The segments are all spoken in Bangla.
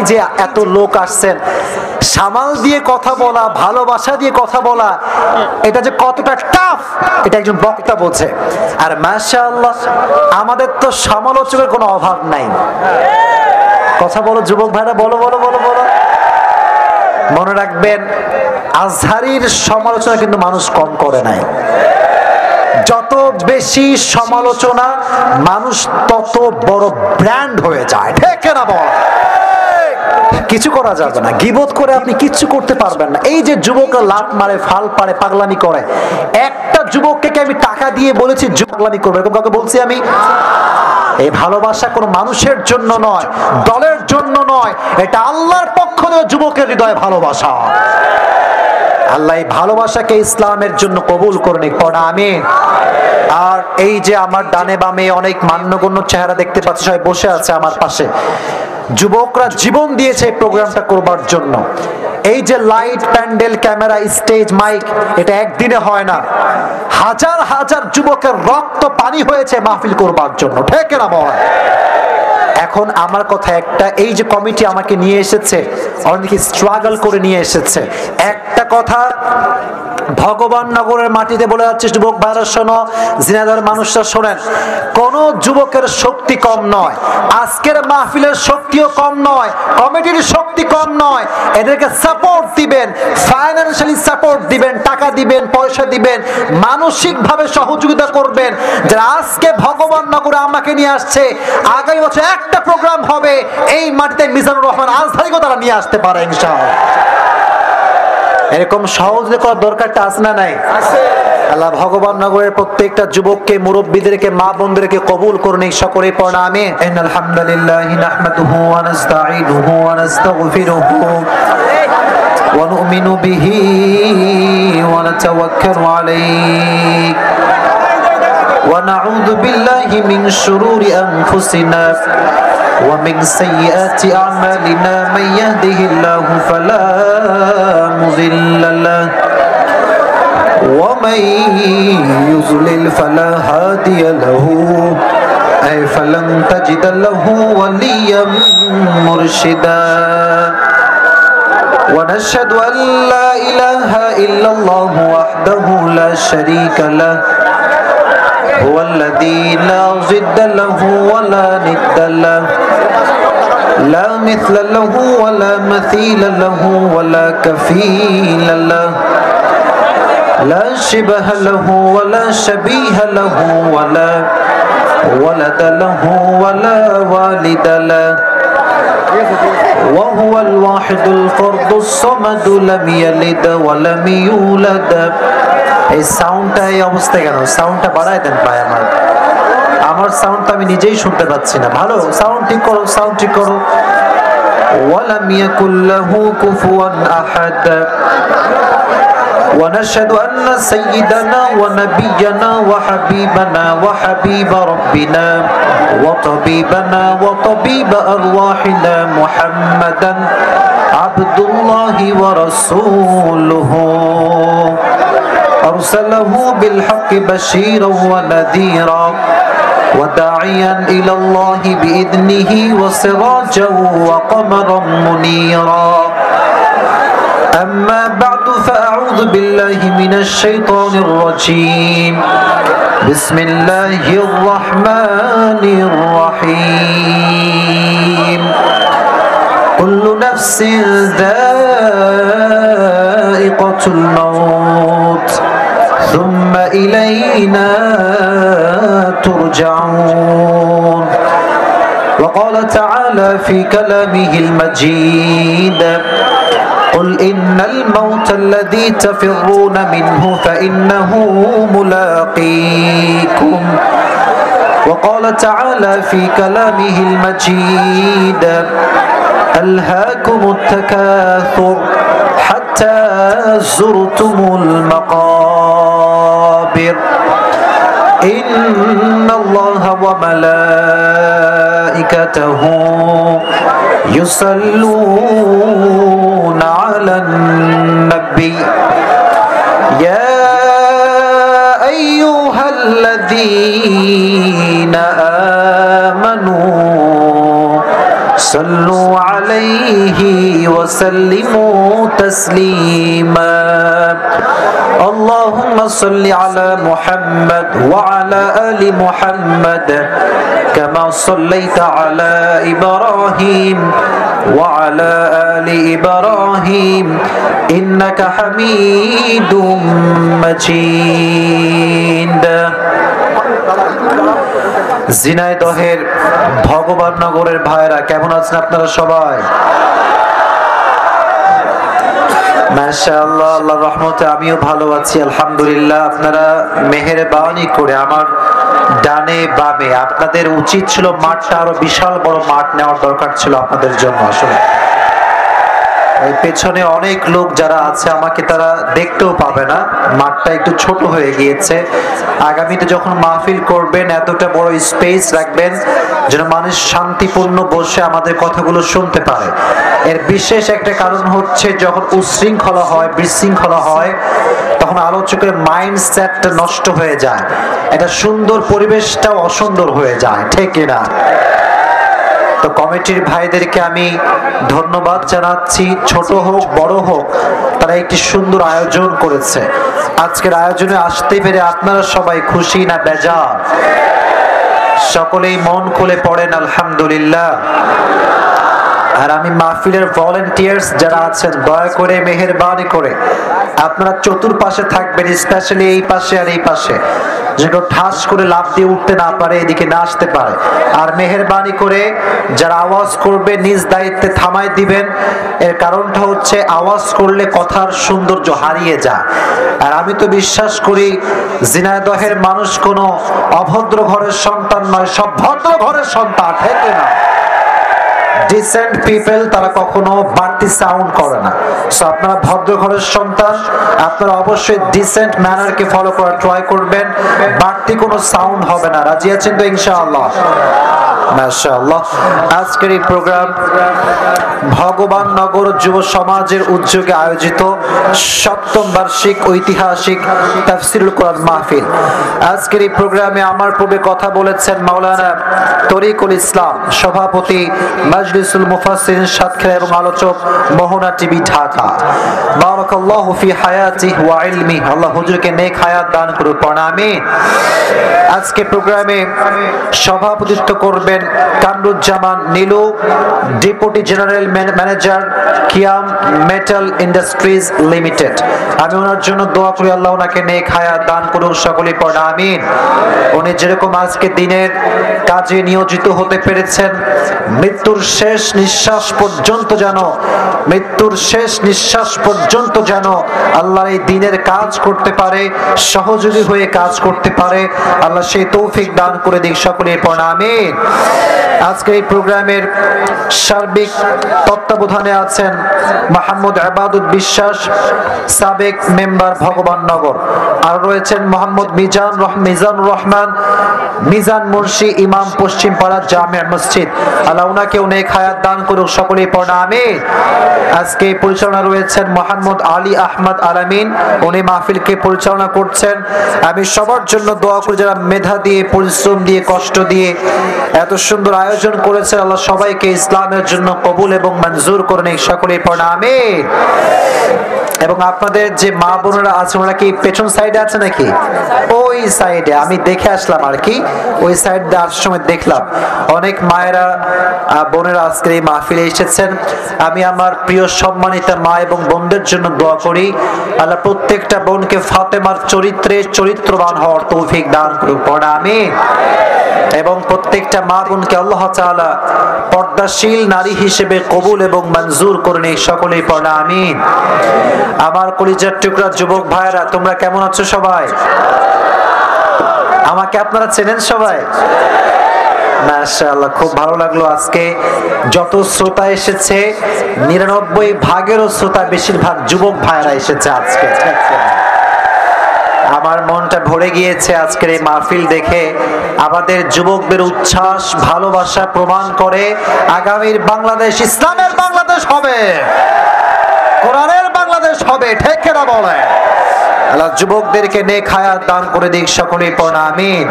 যে এত লোক আসছেন, সামাল দিয়ে কথা বলা, ভালোবাসা দিয়ে কথা বলা, এটা যে কতটা টাফ এটা একজন বক্তা বোঝে। আর মাশাআল্লাহ আমাদের তো সমালোচকের কোনো অভাব নাই। কথা বলো যুবক ভাইরা, বলো বলো বলো বলো। মনে রাখবেন আজহারীর সমালোচনা কিন্তু মানুষ কম করে নাই। যত বেশি সমালোচনা মানুষ তত বড় ব্র্যান্ড হয়ে যায়, ঠিক না বল? কিছু করা যাবে না, গীবত করে আপনি কিচ্ছু করতে পারবেন না। এই যে যুবকরা লাত মারে, ফাল পারে, পাগলামি করে, একটা যুবককে আমি টাকা দিয়ে বলেছি পাগলামি করবে, এরকম কাউকে বলছি আমি? এই ভালোবাসা কোনো মানুষের জন্য নয়, দলের জন্য নয়, এটা আল্লাহর পক্ষ থেকে যুবকের হৃদয়ে ভালোবাসা। আল্লাহ এই ভালোবাসাকে ইসলামের জন্য কবুল করে নিক, পড়া আমিন। আর এই যে আমার ডানে বামে অনেক মান্যগণ্য চেহারা দেখতে পাচ্ছি, সবাই বসে আছে আমার পাশে। যুবকরা জীবন দিয়েছে এই প্রোগ্রামটা করবার জন্য। এই যে light, pandal, camera, stage, mic, এটা একদিনে হয় না। হাজার হাজার যুবকের রক্ত পানি হয়েছে মাহফিল করবার জন্য, ঠিক না বল? এখন আমার কথা একটা, এই যে কমিটি আমাকে নিয়ে এসেছে, অনেকে স্ট্রাগল করে নিয়ে এসেছে। একটা কথা ভগবাননগরের মাটিতে বলে যাচ্ছে, যুবক ভাইরা শোনো, জিনাদার মানুষরা শোনেন, কোন যুবকের শক্তি কম নয়, আজকের মাহফিলের শক্তিও কম নয়, কমিটির শক্তি কম নয়। এদেরকে সাপোর্ট দিবেন, ফাইন্যান্সিয়ালি সাপোর্ট দিবেন, টাকা দিবেন, পয়সা দিবেন, মানসিক ভাবে সহযোগিতা করবেন। যারা আজকে ভগবাননগরে আমাকে নিয়ে আসছে, আগামী বছর একটা প্রোগ্রাম হবে এই মাটিতে মিজানুর রহমান আজহারীকেও তারা নিয়ে আসতে পারে ইনশাআল্লাহ। এরকম সহযোগিতা করার দরকারটা আছে না নাই? আল্লাহ ভগবাননগরের প্রত্যেকটা যুবককে, মুরব্বীদেরকে, মা বোনদেরকে কবুল করুন, সকলেই পড়া আমিন। ইন্নাল হামদুলিল্লাহি নাহমাদুহু ওয়া নাস্তাঈনুহু ওয়া নাস্তাগফিরুহু ওয়া নু'মিনু বিহি ওয়া নাতাওয়াক্কালু আলাইহি ওয়া নাউযু বিল্লাহি মিন শুরুরি আনফুসিনা ومن سيئات أعمالنا من يهده الله فلا مضل له ومن يضلل فلا هادي له أي فلن تجد له وليا مرشدا ونشهد أن لا إله إلا الله وحده لا شريك له هو الذي لا ضد له ولا ند له لا مثل له ولا مثيل له ولا كفيل له لا شبه له ولا شبيه له ولا ولد له ولا والد له وهو الواحد الفرد الصمد لم يلد ولم يولد। এই সাউন্ডটা এই অবস্থা কেন? সাউন্ডটা বাড়ায় দেন ভাই, আমার সাউন্ডটা আমি নিজেই শুনতে পাচ্ছি না। ভালো সাউন্ড ঠিক করো, সাউন্ড ঠিক করো। ওয়ালাম ইয়াকুল লাহু কুফুয়ান আহাদ ونشهد أن سيدنا ونبينا وحبيبنا وحبيب ربنا وطبيبنا وطبيب أرواحنا محمدا عبد الله ورسوله أرسله بالحق بشيرا ونذيرا وداعيا إلى الله بإذنه وسراجا وقمرا منيرا أما بعد فأعوذ بالله من الشيطان الرجيم بسم الله الرحمن الرحيم كل نفس ذائقة الموت ثم إلينا ترجعون وقال تعالى في كلامه المجيد قل إن الموت الذي تفرون منه فإنه ملاقيكم وقال تعالى في كلامه المجيد ألهاكم التكاثر حتى زرتم المقابر إن الله وملائكته يصلون على النبي يا أيها الذين آمنوا সাল্লু আলাইহি ওয়া সাল্লিমু তাসলিমা আল্লাহুম্মা সাল্লি আলা মুহাম্মাদ ওয়া আলা আলি মুহাম্মাদ কামা সাল্লাইতা আলা ইব্রাহিম ওয়া আলা আলি ইব্রাহিম ইন্নাকা হামিদুম মাজিদ। ঝিনাইদহের ভগবাননগরের ভাইরা কেমন আছেন আপনারা সবাই? মাশাআল্লাহ, আল্লাহর রহমতে আমিও ভালো আছি আলহামদুলিল্লাহ। আপনারা মেহেরবানি করে আমার ডানে বামে, আপনাদের উচিত ছিল মাঠটা আরো বিশাল বড় মাঠ নেওয়ার দরকার ছিল আপনাদের জন্য। আসলে ওই পেছনে অনেক লোক যারা আছে আমাকে তারা দেখতেও পাবে না, মাঠটা একটু ছোট হয়ে গিয়েছে। আগামীতে যখন মাহফিল করবেন এতটা বড় স্পেস রাখবেন যেন মানুষ শান্তিপূর্ণ বসে আমাদের কথাগুলো শুনতে পারে। এর বিশেষ একটা কারণ হচ্ছে যখন উশৃঙ্খলা হয়, বিশৃঙ্খলা হয়, তখন আলোচকের মাইন্ডসেটটা নষ্ট হয়ে যায়, এটা সুন্দর পরিবেশটাও অসুন্দর হয়ে যায়, ঠিক কিনা? তো কমিটির ভাইদেরকে আমি ধন্যবাদ জানাচ্ছি, ছোট হোক বড় হোক তারা একটি সুন্দর আয়োজন করেছে। আজকের আয়োজনে আসতে পেরে আপনারা সবাই খুশি না বেজার? সকলেই মন খুলে পড়েন আলহামদুলিল্লাহ। আর আমি মাহফিলের ভলেন্টিয়ার্স যারা আছেন দয়া করে মেহেরবানি করে আপনারা চতুর্পাশে থাকবেন, স্পেশালি এই পাশে আর এই পাশে, যেন ঠাস করে লাফ দিয়ে উঠতে না পারে, এদিকে না আসতে পারে। আর মেহেরবানি করে যারা আওয়াজ করবে নিজ দায়িত্বে থামাই দিবেন। এর কারণটা হচ্ছে আওয়াজ করলে কথার সৌন্দর্য হারিয়ে যায়। আর আমি তো বিশ্বাস করি ঝিনাইদহের মানুষ কোনো অভদ্র ঘরের সন্তান নয়, সব ভদ্র ঘরের সন্তান, ঠিক না? ডিসেন্ট পিপল, তারা কখনো বাড়তি সাউন্ড করে না। সো আপনারা ভদ্র ঘরের সন্তান, আপনারা অবশ্যই ডিসেন্ট ম্যানারকে ফলো করার ট্রাই করবেন, বাড়তি কোনো সাউন্ড হবে না। রাজি আছেন তো ইনশাআল্লাহ? মাশাআল্লাহ। আজকের এই প্রোগ্রাম ভগবাননগর যুব সমাজের উদ্যোগে আয়োজিত ৭ম বার্ষিক ঐতিহাসিক তাফসীরুল কোরআন মাহফিল। আজকের এই প্রোগ্রামে আমার পূর্বে কথা বলেছেন মাওলানা তরিকুল ইসলাম, সভাপতি মাজলিসুল মুফাসসিরিন সাতক্ষীরা এবং আলোচক মোহনা টিভি ঢাকা। বারাকাল্লাহু ফি হায়াতিহি ওয়া ইলমিহি, আল্লাহ হুজুরকে নেক হায়াত দান করুন, পড়া আমিন। আজকে প্রোগ্রামে সভাপতিত্ব করবেন Kamruzzaman Nilu, deputy general manager কিয়াম মেটাল ইন্ডাস্ট্রিজ লিমিটেড। আমি ওনার জন্য দোয়া করি আল্লাহ ওনাকে নেক হায়াত দান করুন, সকলেই পড়া আমিন। উনি যেরকম আজকে দিনের কাজে নিয়োজিত হতে পেরেছেন, মৃত্যুর শেষ নিঃশ্বাস পর্যন্ত যেন আল্লাহর এই দিনের কাজ করতে পারে, সহযোগী হয়ে কাজ করতে পারে, আল্লাহ সেই তৌফিক দান করে দিক, সকলেই পড়া আমিন। আজকে এই প্রোগ্রামের সার্বিক তত্ত্বাবধানে আছেন মোহাম্মদ আবাদুল বিশ্বাস, সাবেক মেম্বার ভগবাননগর। আর রয়েছেন মোহাম্মদ মিজানুর রহমান মিজান মুর্শি, ইমাম পশ্চিম পাড়া জামিয়া মসজিদ। আল্লাহ উনাকে অনেক হায়াত দান করুক, সকলেই পড়া আমিন। আজকে পরিচালনা রয়েছেন মোহাম্মদ আলী আহমদ আলামিন, উনি মাহফিলকে পরিচালনা করছেন। আমি সবার জন্য দোয়া করি যারা মেধা দিয়ে, পরিশ্রম দিয়ে, কষ্ট দিয়ে এত সুন্দর আয়োজন করেছেন, আল্লাহ সবাইকে ইসলামের জন্য কবুল এবং মঞ্জুর করুন, সকলেই পড়া আমিন। এবং আপনাদের যে মা বোনেরা আছে ওরা কি পেছন সাইডে আছে নাকি? ওই সাইডে আমি দেখে আসলাম আর কি, ওই সাইড দিয়ে আসার সময় দেখলাম অনেক মায়েরা বোনেরা আজকে এই মাহফিলে এসেছেন। আমি আমার প্রিয় সম্মানিত মা এবং বোনদের জন্য দোয়া করি আল্লাহ প্রত্যেকটা বোনকে ফাতেমার চরিত্রে চরিত্রবান হওয়ার তৌফিক দান করুন, পড়া আমিন। এবং প্রত্যেকটা মা বোনকে আল্লাহ তাআলা পর্দাশীল নারী হিসেবে কবুল এবং মঞ্জুর করুন, সকলেই পড়া আমিন। আমার কলিজার টুকরা যুবক ভাইরা, তোমরা কেমন আছো সবাই? আমাকে আপনারা চেনেন সবাই? মাশাআল্লাহ, খুব ভালো লাগলো। আজকে যত শ্রোতা এসেছে 99%-এরও শ্রোতা বেশিরভাগ যুবক ভাইরা এসেছে আজকে। আমার মনটা ভরে গিয়েছে আজকের এই মাহফিল দেখে। আমাদের যুবকদের উচ্ছ্বাস, ভালোবাসা প্রমাণ করে আগামীর বাংলাদেশ ইসলামের বাংলাদেশ হবে, কোরআনের বাংলাদেশ হবে, ঠিক কিনা বলে? আল্লাহ যুবকদেরকে নেক হায়াত দান করে দিক, সকলেই পড়া আমিন।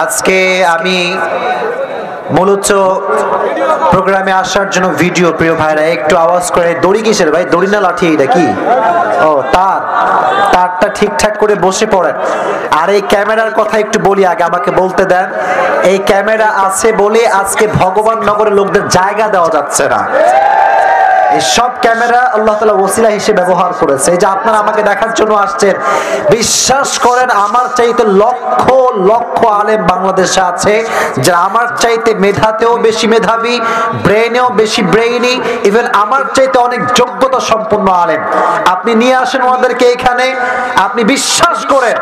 আজকে আমি মূলত প্রোগ্রামে আসার জন্য ভিডিও, প্রিয় ভাইরা একটু আওয়াজ করে। দড়ি কিসের ভাই? দড়ি না লাঠি? এটা কি? ও তারটা ঠিকঠাক করে বসে পড়েন। আর এই ক্যামেরার কথা একটু বলি আগে, আমাকে বলতে দেন। এই ক্যামেরা আছে বলে আজকে ভগবান নগরের লোকদের জায়গা দেওয়া যাচ্ছে না। এই সব ক্যামেরা আল্লাহ তাআলা ওসিলা হিসেবে ব্যবহার করেছে। এই যে আপনারা আমাকে দেখার জন্য আসছেন, বিশ্বাস করেন আমার চাইতে লক্ষ লক্ষ আলেম বাংলাদেশে আছে যারা আমার চাইতে মেধাতেও বেশি মেধাবী, ব্রেনেও বেশি ব্রেইনি, ইভেন আমার চাইতে অনেক যোগ্যতা সম্পন্ন আলেম। আপনি নিয়ে আসেন ওনাদেরকে এখানে, আপনি বিশ্বাস করেন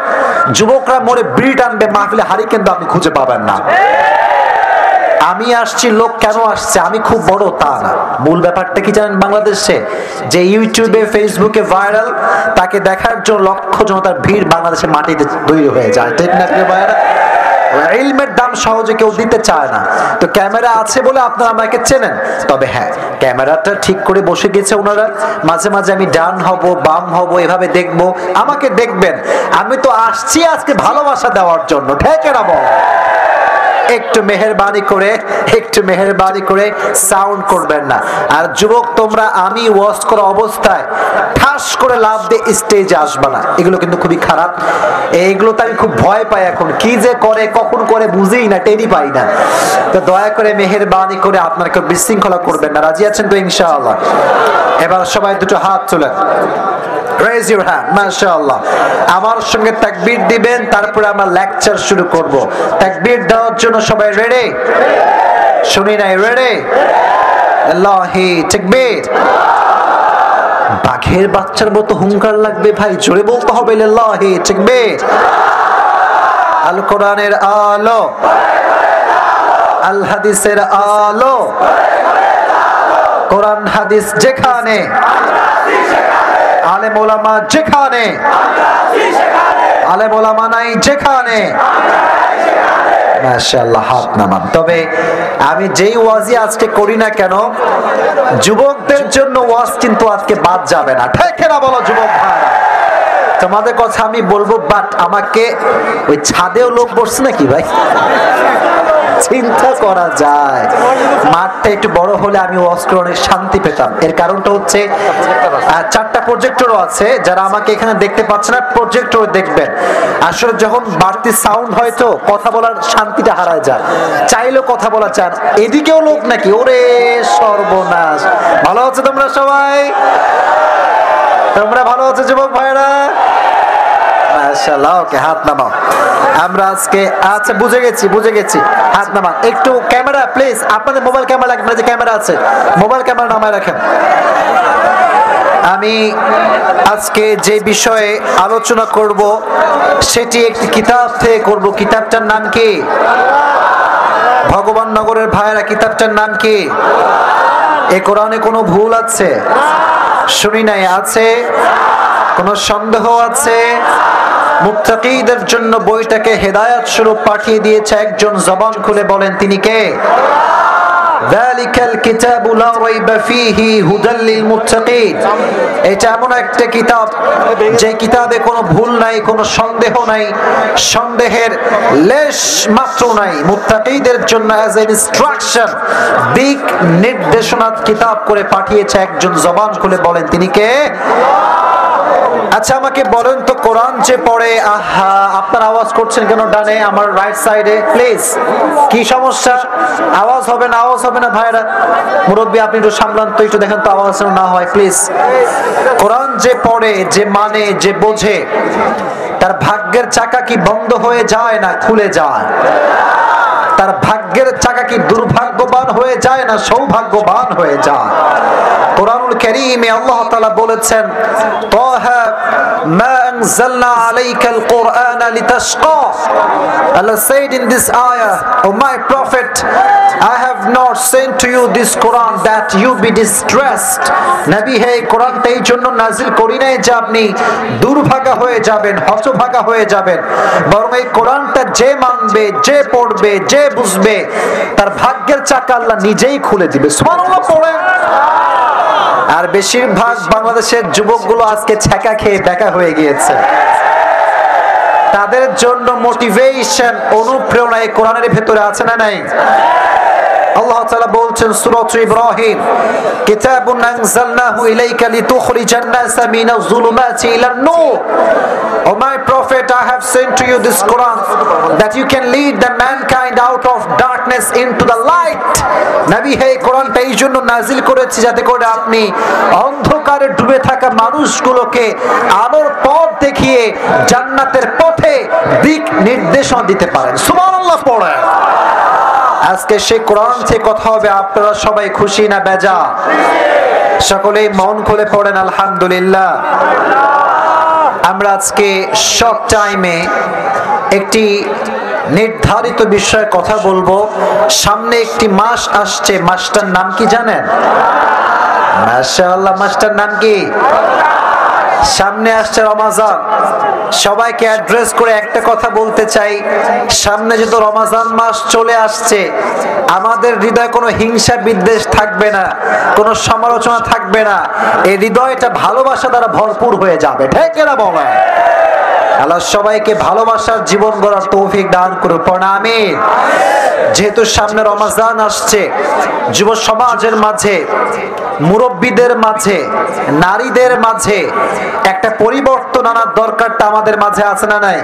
যুবকরা মরে বিড়ি টানবে, মাহফিলে হারি কিন্তু আপনি খুঁজে পাবেন না। আমি আসছি, লোক কেন আসছে আমি খুব বড় তা না। মূল ব্যাপারটা কি জানেন? বাংলাদেশে যে ইউটিউবে ফেসবুকে ভাইরাল, তাকে দেখার জন্য লক্ষ জনতার ভিড় বাংলাদেশের মাটিতে তৈরি হয়ে যায়, ঠিক না ভাইরা? ইলমের দাম সহজে কেউ দিতে চায় না। তো ক্যামেরা আছে বলে আপনারা আমাকে চেনেন। তবে হ্যাঁ, ক্যামেরাটা ঠিক করে বসে গেছে ওনারা। মাঝে মাঝে আমি ডান হব, বাম হব, এভাবে দেখবো, আমাকে দেখবেন। আমি তো আসছি আজকে ভালোবাসা দেওয়ার জন্য, ঠিক না বল? একটু মেহেরবানি করে সাউন্ড করবেন না। আর যুবক তোমরা, আমি ওয়াজ করা অবস্থায় ঠাস করে লাভ দিয়ে স্টেজে আসবে না, এগুলো কিন্তু খুবই খারাপ। এইগুলোতে আমি খুব ভয় পাই। এখন কি যে করে, কখন করে বুঝেই না, টেরই পাই না। তো দয়া করে মেহেরবানি করে আপনারা কেউ বিশৃঙ্খলা করবেন না। রাজি আছেন তো ইনশাআল্লাহ? এবার সবাই দুটো হাত তোলেন, raise your hand, মাশাআল্লাহ। আমার সঙ্গে তাকবীর দিবেন, তারপরে আমরা লেকচার শুরু করব। তাকবীর দেওয়ার জন্য সবাই রেডি? শুনি নাই? রেডি? আল্লাহি তাকবীর। বাঘের বাচ্চার মতো হুঙ্কার লাগবে ভাই, জোরে বলতে হবে আল্লাহি তাকবীর। আল কোরআনের আলো, আল হাদিসের আলো, কোরআন হাদিস যেখানে, আলেম ওলামা যেখানে, আলেম ওলামা নাই যেখানে, মাশাআল্লাহ, হাত নামান। তবে আমি যেই ওয়াজই আজকে করি না কেন, যুবকদের জন্য ওয়াজ কিন্তু আজকে বাদ যাবে না, ঠিক না বলো যুবক ভাই? তোমাদের কথা আমি বলবো, বাট আমাকে ওই ছাদেও লোক বসছে নাকি ভাই? চিন্তা করা যায়, মাঠটা একটু বড় হলে আমি ওয়াজ করে অনেক শান্তি পেতাম। এর কারণটা হচ্ছে 4টা প্রজেক্টরও আছে। যারা আমাকে এখানে দেখতে পাচ্ছে না, প্রজেক্টর দেখবেন। আসলে যখন বাড়তি সাউন্ড হয় তো কথা বলার শান্তিটা হারায় যায়, চাইলেও কথা বলা চান। এদিকেও লোক নাকি? ওরে সর্বনাশ! ভালো আছে তোমরা সবাই? তোমরা ভালো আছো যুবক ভাইরা? মাশাআল্লাহ, ওকে, হাত নামাও। আমরা আজকে, আচ্ছা বুঝে গেছি, হাত নামান। একটু ক্যামেরা প্লিজ, আপনাদের মোবাইল ক্যামেরা লাগবে, যে ক্যামেরা আছে মোবাইল ক্যামেরা নামায় রাখেন। আমি আজকে যে বিষয়ে আলোচনা করব সেটি একটি কিতাব থেকে করব। কিতাবটার নাম কি? ভগবান নগরের ভাইরা, কিতাবটার নাম কি? এই কোরআনে কোনো ভুল আছে? শুনি নাই। আছে? কোনো সন্দেহ আছে? মুত্তাকীদের জন্য বইটাকে হেদায়েত স্বরূপ পাঠিয়ে দিয়েছে একজন। জবান খুলে বলেন তিনি কে? যালিকাল কিতাবু লা রাইবা ফীহি হুদাল লিল মুত্তাকীন। এটা এমন একটা কিতাব যে কিতাবে কোনো ভুল নাই, কোনো সন্দেহ নাই, সন্দেহের লেশ মাত্র নাই। মুত্তাকীদের জন্য অ্যাজ এ ইনস্ট্রাকশন, দিক নির্দেশনা কিতাব করে পাঠিয়েছে একজন। জবান খুলে বলেন তিনি কে? আচ্ছা আমাকে বলেন তো, কোরআন যে পড়ে, আহা আপনার আওয়াজ করছেন কেন ডানে আমার রাইট সাইডে? প্লিজ, কি সমস্যা? আওয়াজ হবে না ভাইরা? মুরব্বী আপনি একটু সামলান তো, একটু দেখেন তো আওয়াজ না হয় প্লিজ। কোরআন যে পড়ে, যে মানে, যে বোঝে, তার ভাগ্যের চাকা কি বন্ধ হয়ে যায় না খুলে যায়? তার ভাগ্যের চাকা কি দুর্ভাগ্যবান হয়ে যায় না সৌভাগ্যবান হয়ে যায়? কোরআনুল কারীমে আল্লাহ তাআলা বলেছেন, তাহা মা আনজালনা আলাইকাল কুরআনা লিতাশকা। Allah said in this ayah, oh my prophet, I have not sent to you this Quran that you be distressed. নবী হে, কোরআনটা এই জন্য নাজিল করি নাই যে আপনি দুর্ভাগা হয়ে যাবেন, হতভাগা হয়ে যাবেন, বরং এই কোরআনটা যে মানবে, যে পড়বে, যে বুঝবে, তার ভাগ্যের চাকা আল্লাহ নিজেই খুলে দিবে। সুবহানাল্লাহ পড়ে। আর বেশিরভাগ বাংলাদেশের যুবকগুলো আজকে ছ্যাঁকা খেয়ে বেকা হয়ে গিয়েছে। তাদের জন্য মোটিভেশন, অনুপ্রেরণা এই কোরআনের ভেতরে আছে না নাই? আল্লাহ তাআলা বলছেন সূরা ইব্রাহিম, কিতাবুন আনজালনাহু ইলাইকা লিতুখরিজান NASA Minaj যুলুমাতি ইলান Noor. O my prophet, I have sent to you this Quran that you can lead the mankind out of darkness into the light. নবী হে, কোরআনটা এই জন্য নাজিল করেছি যাতে করে আপনি অন্ধকারে ডুবে থাকা মানুষগুলোকে আলোর পথ দেখিয়ে জান্নাতের পথে দিক নির্দেশনা দিতে পারেন। সুবহানাল্লাহ পড়েন। আজকে সেই কোরআন থেকে কথা হবে। আপনারা সবাই খুশি না বেজার? সকলেই মন খুলে পড়েন আলহামদুলিল্লাহ। আমরা আজকে শর্ট টাইমে একটি নির্ধারিত বিষয়ে কথা বলবো। সামনে একটি মাস আসছে, মাসটার নাম কি জানেন? মাশাআল্লাহ, মাসটার নাম কি? সামনে আসছে রমাজান। সবাইকে অ্যাড্রেস করে একটা কথা বলতে চাই, সামনে যেহেতু রমাজান মাস চলে আসছে, আমাদের হৃদয়ে কোনো হিংসা বিদ্বেষ থাকবে না, কোনো সমালোচনা থাকবে না। এই হৃদয়টা ভালোবাসা দ্বারা ভরপুর হয়ে যাবে। ঠিক না বলে? আল্লাহ সবাইকে ভালোবাসার জীবন গড়ার তৌফিক দান করুন। আমিন। যেহেতু সামনে রমাজান আসছে, যুব সমাজের মাঝে, মুরব্বীদের মাঝে, নারীদের মাঝে একটা পরিবর্তন আনার দরকারটা আমাদের মাঝে আছে না নাই?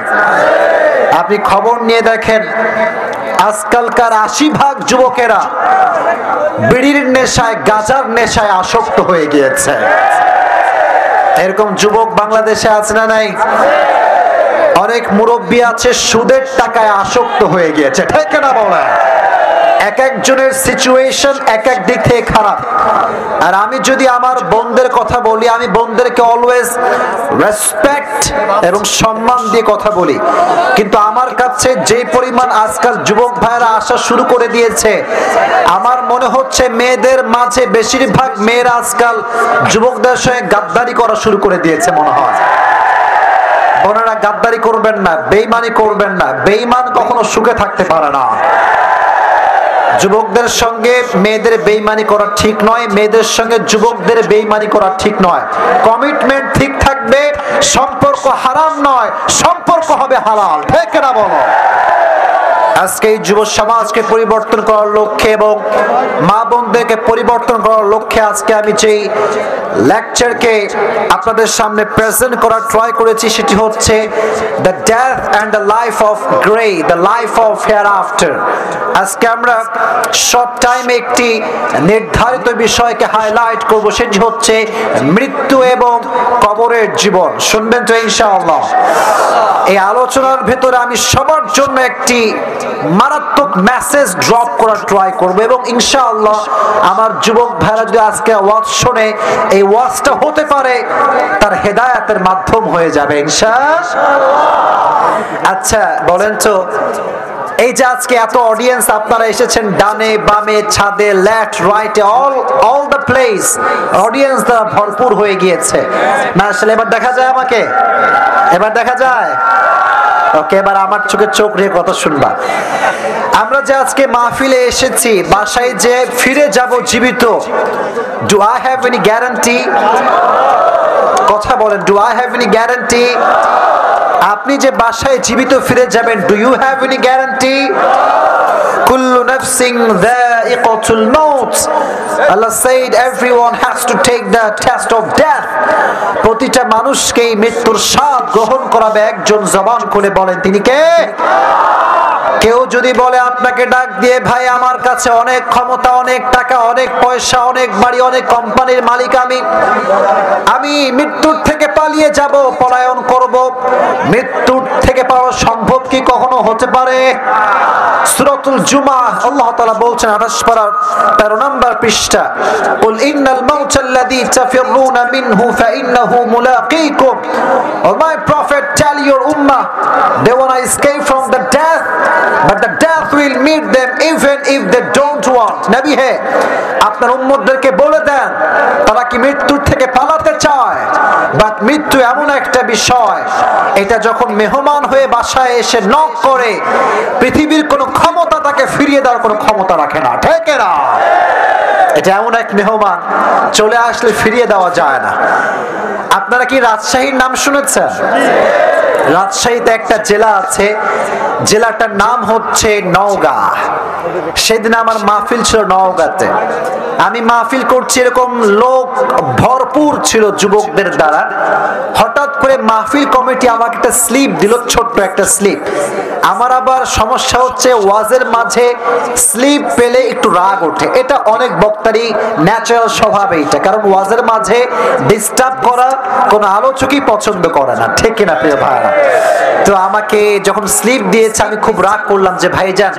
আপনি খবর নিয়ে দেখেন, আজকালকার ৮০% যুবকেরা বিড়ির নেশায়, গাঁজার নেশায় আসক্ত হয়ে গিয়েছে। এরকম যুবক বাংলাদেশে আছে না নাই? অনেক মুরব্বী আছে সুদের টাকায় আসক্ত হয়ে গিয়েছে। ঠিক না বলে? এক একজনের সিচুয়েশন এক এক দিক থেকে খারাপ। আর আমি যদি আমার বোনদের কথা বলি, আমি বোনদেরকে অলওয়েজ রেসপেক্ট এবং সম্মান দিয়ে কথা বলি, কিন্তু আমার কাছে যে পরিমাণ আজকাল যুবক ভাইরা আসা শুরু করে দিয়েছে, আমার মনে হচ্ছে মেয়েদের মাঝে বেশিরভাগ মেয়েরা আজকাল যুবকদের সঙ্গে গাদ্দারি করা শুরু করে দিয়েছে মনে হয়। ওনারা গাদ্দারি করবেন না, বেঈমানি করবেন না। বেঈমান কখনো সুখে থাকতে পারে না। যুবকদের সঙ্গে মেয়েদের বেঈমানি করা ঠিক নয়, মেয়েদের সঙ্গে যুবকদের বেঈমানি করা ঠিক নয়। কমিটমেন্ট ঠিক থাকবে, সম্পর্ক হারাম নয়, সম্পর্ক হবে হালাল। ঠিক না বলো? আজকে এই যুব সমাজকে পরিবর্তন করার লক্ষ্যে এবং মা বোনদেরকে পরিবর্তন করার লক্ষ্যে আজকে আমি যেই লেকচারকে আপনাদের সামনে প্রেজেন্ট করার ট্রাই করেছি, সেটি হচ্ছে the death and the life of grey, the life of hair after. আজকে আমরা শর্ট টাইমে একটি নির্ধারিত বিষয়কে হাইলাইট করব, সেটি হচ্ছে মৃত্যু এবং কবরের জীবন। শুনবেন তো ইনশাআল্লাহ? এই আলোচনার ভেতরে আমি সবার জন্য একটি মারাত্মক মেসেজ ড্রপ করার ট্রাই করব এবং ইনশাআল্লাহ আমার যুবক ভাইরা যদি আজকে ওয়াজ শুনে, এই ওয়াজটা হতে পারে তার হেদায়েতের মাধ্যম হয়ে যাবে ইনশাআল্লাহ। আচ্ছা বলেন তো, এই যে আজকে এত অডিয়েন্স আপনারা এসেছেন, ডানে বামে ছাদে লেফট রাইটে অল দ্য প্লেস অডিয়েন্স দ্বারা ভরপুর হয়ে গিয়েছে। মাশাআল্লাহ। এবার দেখা যায় আমাকে? এবার দেখা যায়? ওকে, এবার আমার চোখে চোখ রেখে কথা শুনবা। আমরা যে আজকে মাহফিলে এসেছি, বাসায় যে ফিরে যাব জীবিত, do I have any guarantee? কথা বলেন, do I have any guarantee? আপনি যে বাসায় জীবিত ফিরে যাবেন, do you have any guarantee? কুল্লু নাফসিন যায়িকাতুল মাউত। Allah said everyone has to take the test of death. প্রতিটা মানুষকেই মৃত্যুর স্বাদ গ্রহণ করাবে একজন। জবান খুলে বলেন তিনি কে? কেউ যদি বলে আপনাকে ডাক দিয়ে, ভাই আমার কাছে অনেক ক্ষমতা, অনেক টাকা, অনেক পয়সা, অনেক বাড়ি, অনেক কোম্পানির মালিক, আমি মৃত্যুর থেকে পালিয়ে যাব, পলায়ন করব, মৃত্যুর থেকে পাওয়া সম্ভব কি কখনো হতে পারে? সূরাতুল জুমা আল্লাহ তাআলা বলছেন 28 পারার 13 নম্বর পৃষ্ঠা, কুল ইন্নাল মাউতাল্লাযী তাফিরুনা মিনহু ফাইন্নাহু মুলাকীকুম। O my prophet, tell your উম্মাহ they want to escape from the death, but the death will meet them even if they don't want. নবী হে, আপনার উম্মতদেরকে বলে দেন, তারা কি মৃত্যুর থেকে পালাতে চায়? বাট মৃত্যু এমন একটা বিষয়, এটা যখন মেহমান হয়ে বাসায় এসে নক করে, পৃথিবীর কোনো ক্ষমতা তাকে ফিরিয়ে দেওয়ার কোনো ক্ষমতা রাখে না। ঠিক না? এটা এমন এক মেহমান, চলে আসলে ফিরিয়ে দেওয়া যায় না। আপনারা কি রাজশাহীর নাম শুনেছেন? রাজশাহীতে একটা জেলা আছে, জেলাটার নাম হচ্ছে নওগাঁ। সেদিন আমার মাহফিল ছিল নওগাঁতে। আমি মাহফিল করছি, এরকম লোক ভরপুর ছিল যুবকদের দ্বারা। হঠাৎ করে মাহফিল কমিটি আমাকে একটা স্লিপ দিল, ছোট্ট একটা স্লিপ। আমার আবার সমস্যা হচ্ছে ওয়াজের মাঝে স্লিপ পেলে একটু রাগ ওঠে। এটা অনেক বক্তারই ন্যাচারাল স্বভাব এইটা, কারণ ওয়াজের মাঝে ডিস্টার্ব করা কোনো আলোচকই পছন্দ করে না, ঠিক কিনা প্রিয় ভাইরা? তো আমাকে যখন স্লিপ দিয়েছে আমি খুব রাগ করলাম যে ভাইজান,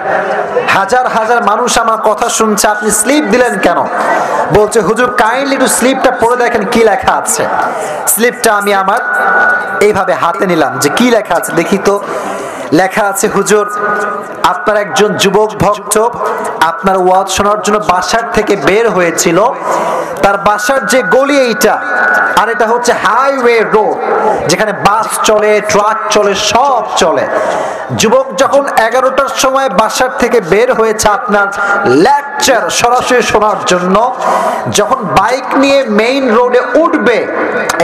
হাজার হাজার মানুষ আমার কথা শুনছে, আপনি স্লিপ দিলেন কেন? বলছে হুজুর কাইন্ডলি একটু স্লিপটা পড়ে দেখেন কি লেখা আছে। স্লিপটা আমি আমার এইভাবে হাতে নিলাম যে কি লেখা আছে দেখি তো। লেখা আছে, হুজুর আপনার একজন যুবক ভক্ত আপনার ওয়াজ শোনার জন্য বাসার থেকে বের হয়েছিল। তার বাসার যে গলি এইটা, আর এটা হচ্ছে হাইওয়ে রোড, যেখানে বাস চলে, ট্রাক চলে, সব চলে। যুবক যখন 11টার সময় বাসার থেকে বের হয়েছে আপনার লেকচার সরাসরি শোনার জন্য, যখন বাইক নিয়ে মেইন রোডে উঠবে,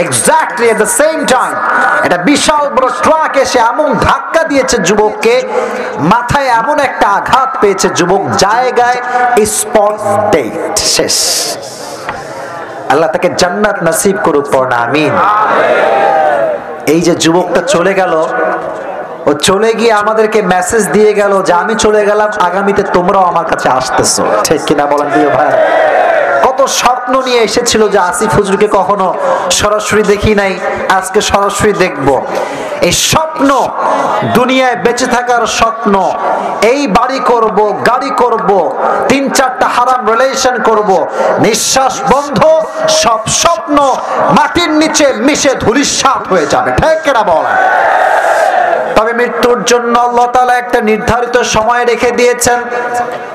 exactly at the same time একটা বিশাল বড় ট্রাক এসে এমন ধাক্কা দিয়েছে যুবককে, মাথায় এমন একটা আঘাত পেয়েছে, যুবক জায়গায় স্পট ডেট, শেষ। আল্লাহ তাকে জান্নাত নসিব করুক, পড়না আমিন। এই যে যুবকটা চলে গেল, ও চলে গিয়ে আমাদেরকে মেসেজ দিয়ে গেল যে আমি চলে গেলাম, আগামীতে তোমরাও আমার কাছে আসতেছো, ঠিক কিনা বলেন প্রিয় ভাই? কত স্বপ্ন নিয়ে এসেছিল যে আসিফ হুজুরকে কখনো সরাসরি দেখি নাই, আজকে সরাসরি দেখব। এই স্বপ্ন, দুনিয়ায় বেঁচে থাকার স্বপ্ন, এই বাড়ি করব, গাড়ি করব, 3-4টা হারাম রিলেশন করব, নিঃশ্বাস বন্ধ, সব স্বপ্ন মাটির নিচে মিশে ধূলিসাৎ হয়ে যাবে, ঠিক কিনা বলেন? তবে মৃত্যুর জন্য আল্লাহ তাআলা একটা নির্ধারিত সময় রেখে দিয়েছেন।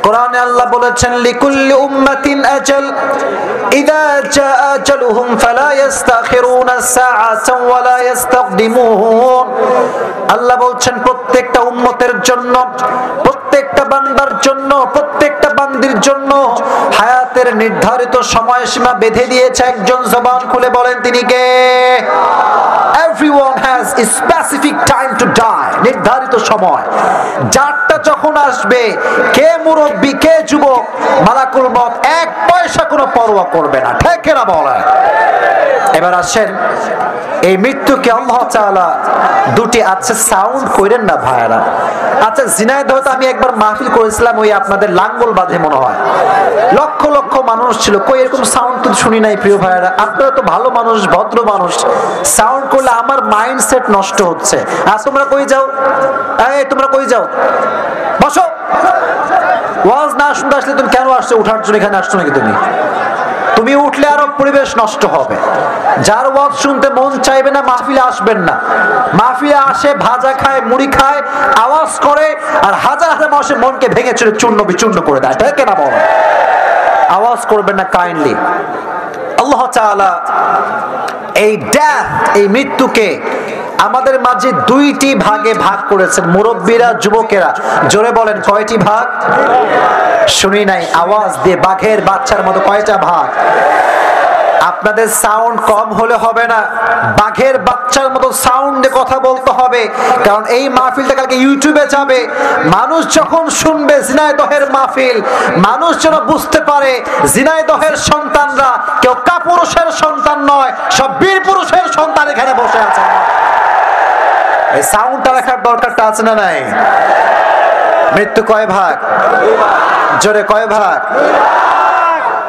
কোরআনে আল্লাহ বলেছেন, লিকুল্লি উম্মাতিন আজাল ইযা জাআ আজালুহুম ফালা ইস্তাখিরুনা সাআতান ওয়ালা ইস্তাকদিমুন। আল্লাহ বলছেন প্রত্যেকটা উম্মতের জন্য, প্রত্যেকটা বান্দার জন্য, প্রত্যেকটা বান্দির জন্য হায়াতের নির্ধারিত সময়সীমা বেঁধে দিয়েছে একজন। জবান খুলে বলেন তিনি কে? Everyone has a specific time to die, নির্ধারিত সময়। যারটা যখন আসবে, কে মুরব্বী কে যুবক, মালাকুল মউত এক পয়সা কোনো পরোয়া করবে না, ঠিক না বলেন? এবার আসেন, এই মৃত্যুকে আল্লাহ তাআলা দুটি আছে, সাউন্ড কইরেন না ভাইরা। আচ্ছা, ঝিনাইদহ আমি একবার মাহফিল করেছিলাম, ওই আপনাদের লাঙ্গল বাঁধে মনে হয়, লক্ষ লক্ষ মানুষ ছিল, কই এরকম সাউন্ড তো শুনি নাই প্রিয় ভাইরা। আপনারা তো ভালো মানুষ, ভদ্র মানুষ, সাউন্ড করলে আমার মাইন্ডসেট নষ্ট হচ্ছে। আর তোমরা কই যাও? এই তোমরা কই যাও? বসো। ওয়াজ না শুনতে আসলে তুমি কেন আসছো? উঠার জন্য এখানে আসছো নাকি তুমি? তুমি উঠলে আরো পরিবেশ নষ্ট হবে। যার ওয়াজ শুনতে মন চাইবে না, মাহফিলে আসবেন না। মাহফিলে আসে ভাজা খায়, মুড়ি খায়, আওয়াজ করে, আর হাজার হাজার মানুষের মনকে ভেঙে চুরে চূর্ণ বিচূর্ণ করে দেয়, তাই কেনা বল? আওয়াজ করবেন না কাইন্ডলি। আল্লাহ তাআলা এই ডেথ, এই মৃত্যুকে আমাদের মাঝে দুইটি ভাগে ভাগ করেছেন। মুরব্বীরা, যুবকেরা, জোরে বলেন কয়টি ভাগ? শুনি নাই, আওয়াজ দিয়ে বাঘের বাচ্চার মতো কয়টা ভাগ? আপনাদের সাউন্ড কম হলে হবে না, বাঘের বাচ্চার মতো সাউন্ডে কথা বলতে হবে, কারণ এই মাহফিলটা কালকে ইউটিউবে যাবে। মানুষ যখন শুনবে ঝিনাইদহের মাহফিল, মানুষ যেন বুঝতে পারে ঝিনাইদহের সন্তানরা কেউ কাপুরুষের সন্তান নয়, সব বীর পুরুষের সন্তান এখানে বসে আছে। এই সাউন্ডটা রাখার দরকারটা আছে না নাই? মৃত্যু কয় ভাগ? জোরে কয় ভাগ?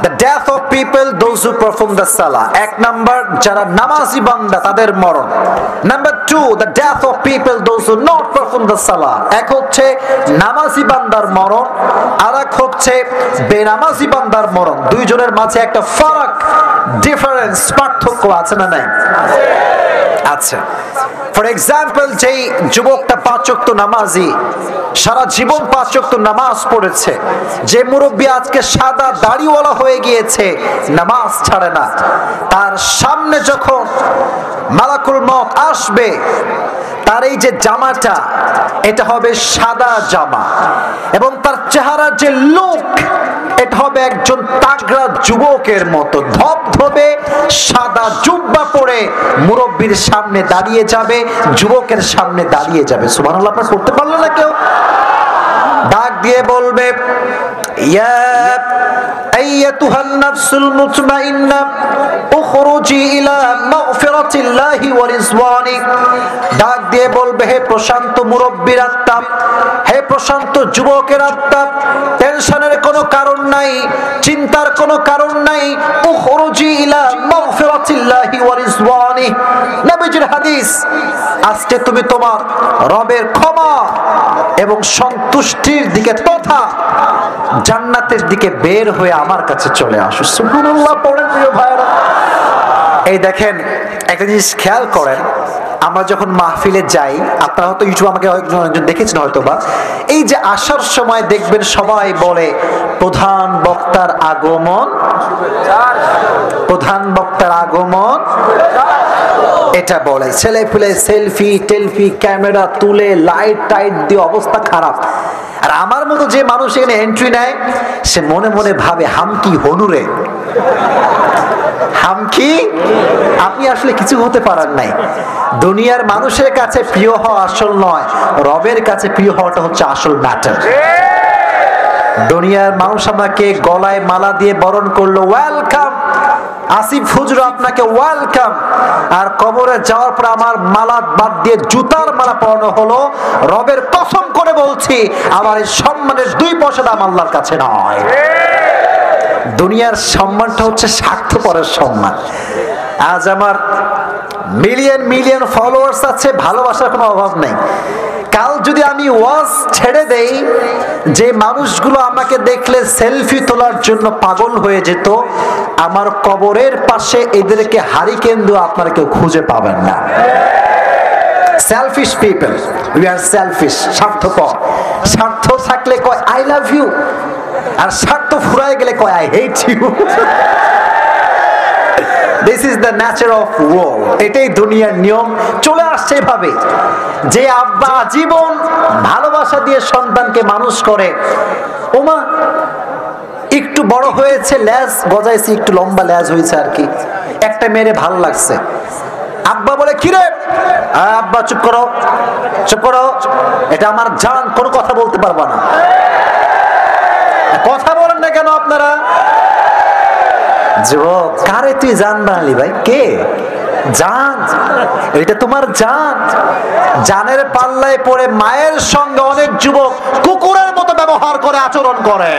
The death of people, those who perform the salah. এক নাম্বার, যারা নামাজি বান্দা তাদের মরণ। Number 2, the death of people, those who not perform the salah. এক হচ্ছে নামাজি বান্দার মরণ, আর এক হচ্ছে বেনামাজি বান্দার মরণ। দুইজনের মাঝে একটা ফারাক, ডিফারেন্স, পার্থক্য আছে না নাই? আচ্ছা, ফর এক্সাম্পল, যেই যুবকটা 5 ওয়াক্ত নামাজি, সারা জীবন 5 ওয়াক্ত নামাজ পড়েছে, যে মুরব্বী আজকে সাদা দাড়িওয়ালা হয়ে গিয়েছে, নামাজ ছাড়ে না, তার সামনে যখন মালাকুল মউত আসবে, তার এই যে জামাটা, এটা হবে সাদা জামা, এবং তার চেহারার যে লুক, এটা হবে একজন তাগড়া যুবকের মতো, ধবধবে সাদা জুব্বা পরে মুরব্বীর সামনে দাঁড়িয়ে যাবে, যুবকের সামনে দাঁড়িয়ে যাবে। সুবহানাল্লাহ, আপনারা করতে পারলো না কেউ? ডাক দিয়ে বলবে, ইয়া আইয়াতুহান নাফসুল মুতমাইন্নাহ উখরুজি ইলা মাগফিরাতিল্লাহি ওয়া রিজওয়ানি। ডাক দিয়ে বলবে, হে প্রশান্ত মুরব্বির আত্মা, হে প্রশান্ত যুবকের আত্মা, টেনশনের কোনো কারণ নাই, চিন্তার কোনো কারণ নাই। উখরুজি ইলা মাগফিরাতিল্লাহি ওয়া রিজওয়ানি, নবীজির হাদিস, আজকে তুমি তোমার রবের ক্ষমা এবং সন্তুষ্টির দিকে তথা জান্নাতের দিকে বের হয়ে আমার কাছে চলে আসো। সুবহানাল্লাহ পড়েন প্রিয় ভাইরা। এই দেখেন, একটা জিনিস খেয়াল করেন, আমরা যখন মাহফিলে যাই, আপনারা হয়তো ইউটিউব আমাকে একজন দেখেছেন হয়তো বা, এই যে আসার সময় দেখবেন সবাই বলে প্রধান বক্তার আগমন, প্রধান বক্তার আগমন, এটা বলে। ছেলে পেলে সেলফি টেলফি ক্যামেরা তুলে লাইট টাইট দিয়ে অবস্থা খারাপ। আর আমার মতো যে মানুষ এখানে এন্ট্রি নেয়, সে মনে মনে ভাবে হামকি হনুরে, হামকি। আপনি আসলে কিছু হতে পারেন নাই। দুনিয়ার মানুষের কাছে প্রিয় হওয়া আসল নয়, রবের কাছে প্রিয় হওয়াটা হচ্ছে আসল ম্যাটার। দুনিয়ার মানুষ আমাকে গলায় মালা দিয়ে বরণ করলো, ওয়েলকাম আসিফ হুজুর, আপনাকে ওয়েলকাম। আর কবরে যাওয়ার পর আমার মালা বাদ দিয়ে জুতার মালা পরানো হলো। রবের কসম করে বলছি, আমার এই সম্মানের 2 পয়সা দাম আল্লাহর কাছে নয়। দুনিয়ার সম্মানটা হচ্ছে স্বার্থপরের সম্মান। আজ আমার মিলিয়ন মিলিয়ন ফলোয়ার্স আছে, ভালোবাসার কোনো অভাব নেই। কাল যদি আমি ওয়াজ ছেড়ে দেই, যে মানুষগুলো আমাকে দেখলে সেলফি তোলার জন্য পাগল হয়ে যেত, আমার কবরের পাশে এদেরকে হারিকেন দিয়ে আপনারা কেউ খুঁজে পাবেন না। Selfish people, we are selfish, স্বার্থপর। স্বার্থ থাকলে কয় আই লাভ ইউ, আর স্বার্থ ফুরায় গেলে কয় I hate you. This is the nature of war. এটাই দুনিয়ার নিয়ম, চলে আসছে এভাবে। যে আব্বা জীবন ভালোবাসা দিয়ে সন্তানকে মানুষ করে, ওমা একটু বড় হয়েছে, লেজ গজাইছে, একটু লম্বা লেজ হয়েছে আর কি, একটা মেরে ভালো লাগছে, আব্বা বলে কিরে, আব্বা চুপ করো, চুপ করো, এটা আমার জান, কোনো কথা বলতে পারবা না। কথা বলেন না কেন আপনারা? যুবক, কারে তুই জান বানালি ভাই? কে জান? এটা তোমার জান। জানের পাল্লায় পড়ে মায়ের সঙ্গে অনেক যুবক কুকুরের মতো ব্যবহার করে, আচরণ করে।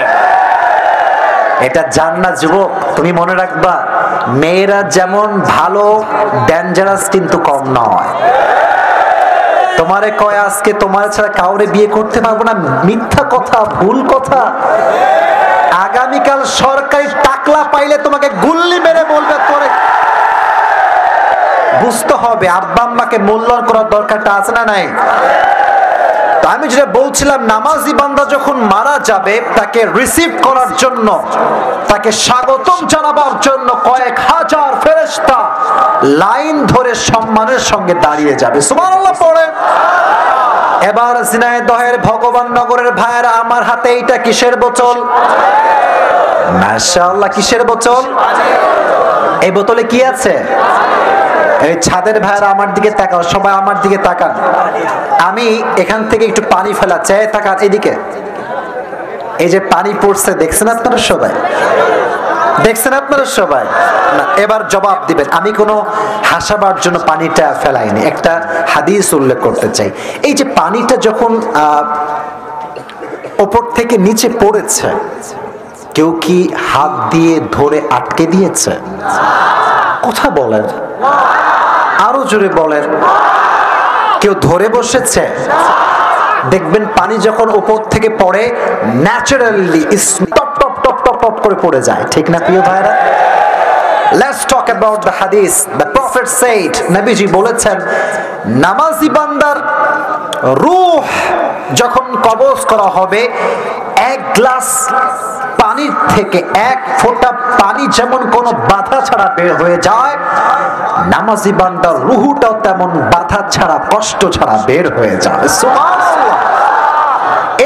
এটা জান না যুবক। তুমি মনে রাখবা, মেয়েরা যেমন ভালো, ডেঞ্জারাস কিন্তু কম নয়। তোমারে কয় আজকে তোমার ছাড়া কাউরে বিয়ে করতে পারবো না, মিথ্যা কথা, ভুল কথা। আগামীকাল সরকারি টাকলা পাইলে তোমাকে গুল্লি মেরে বলবে তোরে। বুঝতে হবে আব্বা আম্মাকে মূল্যায়ন করার দরকারটা আছে না নাই? তো আমি যেটা বলছিলাম, নামাজি বান্দা যখন মারা যাবে, তাকে রিসিভ করার জন্য, তাকে স্বাগতম জানাবার জন্য কয়েক হাজার ফেরেশতা লাইন ধরে সম্মানের সঙ্গে দাঁড়িয়ে যাবে। সুবহানাল্লাহ পড়ে। এবার ঝিনাইদহের ভগবান নগরের ভাইয়েরা, আমার হাতে এইটা কিসের বোতল? মাশাআল্লাহ, কিসের বোতল? এই বোতলে কি আছে? এই ছাদের ভাইয়েরা আমার দিকে তাকাও, সবাই আমার দিকে তাকান। আমি এখান থেকে একটু পানি ফেলাচ্ছি, তাকান এদিকে। এই যে পানি পড়ছে, দেখছেন আপনারা সবাই? দেখছেন আপনারা সবাই? না, এবার জবাব দিবেন। আমি কোনো হাসাবার জন্য পানিটা ফেলাইনি, একটা হাদিস উল্লেখ করতে চাই। এই যে পানিটা যখন উপর থেকে নিচে পড়েছে, কেউ কি হাত দিয়ে ধরে আটকে দিয়েছে? কথা বলেন, আরো জোরে বলেন। কেউ ধরে বসেছে? দেখবেন পানি যখন উপর থেকে পড়ে, naturally top top top top top করে পড়ে যায়, ঠিক না প্রিয় ভাইরা? Let's talk about the hadith. The Prophet said, নবীজি বলেছেন, নামাজি বান্দার রূহ যখন কবজ করা হবে, এক গ্লাস পানির থেকে এক ফোঁটা পানি যেমন কোনো বাধা ছাড়া বের হয়ে যায়, নামাজি বান্দার রূহটাও তেমন বাধা ছাড়া, কষ্ট ছাড়া বের হয়ে যায়। সুবহানাল্লাহ।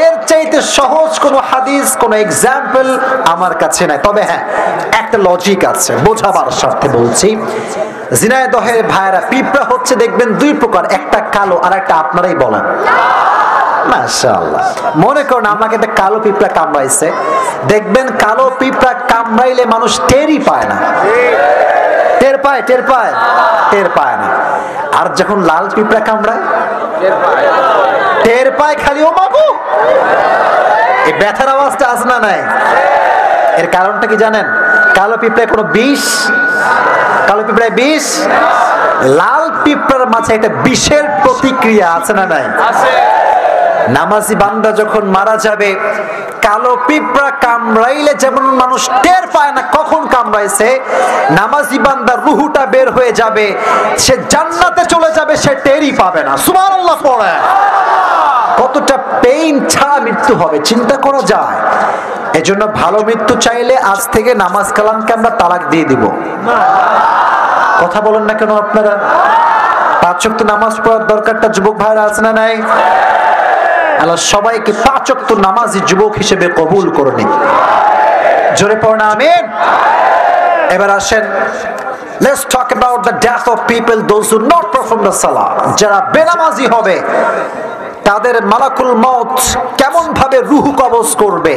এর চাইতে চাইতে সহজ কোনো হাদিস, কোনো এক্সাম্পল আমার কাছে নাই। তবে হ্যাঁ, একটা লজিক আছে, বোঝাবার স্বার্থে বলছি। ঝিনাইদহের ভাইরা, পিঁপড়া হচ্ছে দেখবেন দুই প্রকার, একটা কালো আর একটা আপনারাই বলেন মাশাআল্লাহ। মনে করুন আমাকে একটা কালো পিঁপড়া কামড়াইছে, দেখবেন কালো পিঁপড়া কামড়াইলে মানুষ টেরই পায় না। টের পায়? টের পায়? টের পায় না। আর যখন লাল পিঁপড়া কামড়ায় টের পায় খালি, ও বাবু। এই ব্যথার আওয়াজটা আছে না নাই? এর কারণটা কি জানেন? কালো পিঁপড়ায় কোনো বিষ, কালো পিঁপড়ায় বিষ, লাল পিঁপড়ার মাঝে একটা বিষের প্রতিক্রিয়া আছে না নাই? নামাজি বান্দা যখন মারা যাবে, কালো পিঁপড়া কামড়াইলে যেমন মানুষ টের পায় না কখন কামড়াইছে, নামাজি বান্দার রুহুটা বের হয়ে যাবে, সে জান্নাতে চলে যাবে, সে টেরই পাবে না। সুবহানাল্লাহ পড়ে। কতটা পেইন ছাড়া মৃত্যু হবে চিন্তা করা যায়। এজন্য ভালো মৃত্যু চাইলে আজ থেকে নামাজ কালামকে আমরা তালাক দিয়ে দিব। কথা বলেন না কেন আপনারা? 5 ওয়াক্ত নামাজ পড়ার দরকারটা যুবক ভাইরা আছে না নাই? আল্লাহ সবাইকে 5 ওয়াক্ত নামাজি যুবক হিসেবে কবুল করে নিন। জোরে পড়ুন আমিন। এবার আসেন, let's talk about the death of people those who not perform the salah. যারা বেনামাজি হবে তাদের মালাকুল মউত কেমন ভাবে রূহ কবজ করবে,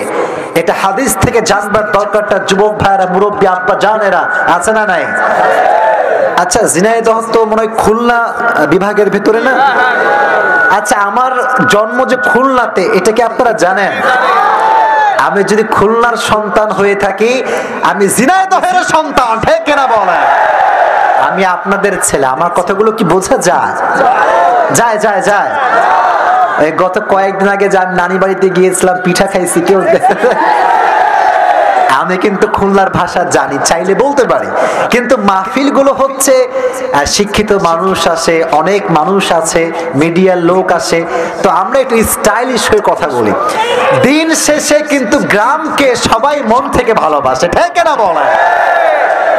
এটা হাদিস থেকে জানবার দরকারটা যুবক ভাইরা, মুরব্বী আব্বা জানেরা আছে না নাই? আচ্ছা, ঝিনাইদহ তো মনে হয় খুলনা বিভাগের ভিতরে না? আচ্ছা, আমার জন্ম যে খুলনাতে, এটা কি আপনারা জানেন? আমি যদি খুলনার সন্তান হয়ে থাকি, আমি ঝিনাইদহের সন্তান, ঠিক কিনা বলেন? আমি আপনাদের ছেলে। আমার কথাগুলো কি বোঝা যায়? যায় যায় যায়। গত কয়েকদিন আগে যে আমি নানি বাড়িতে গিয়েছিলাম, পিঠা খাইছি, কেউ আমি কিন্তু খুলনার ভাষা জানি, চাইলে বলতে পারি। কিন্তু মাহফিল গুলো হচ্ছে শিক্ষিত মানুষ আসে, অনেক মানুষ আছে, মিডিয়ার লোক আসে, তো আমরা একটু স্টাইলিশ হয়ে কথা বলি। দিন শেষে কিন্তু গ্রামকে সবাই মন থেকে ভালোবাসে, ঠিক না বলে?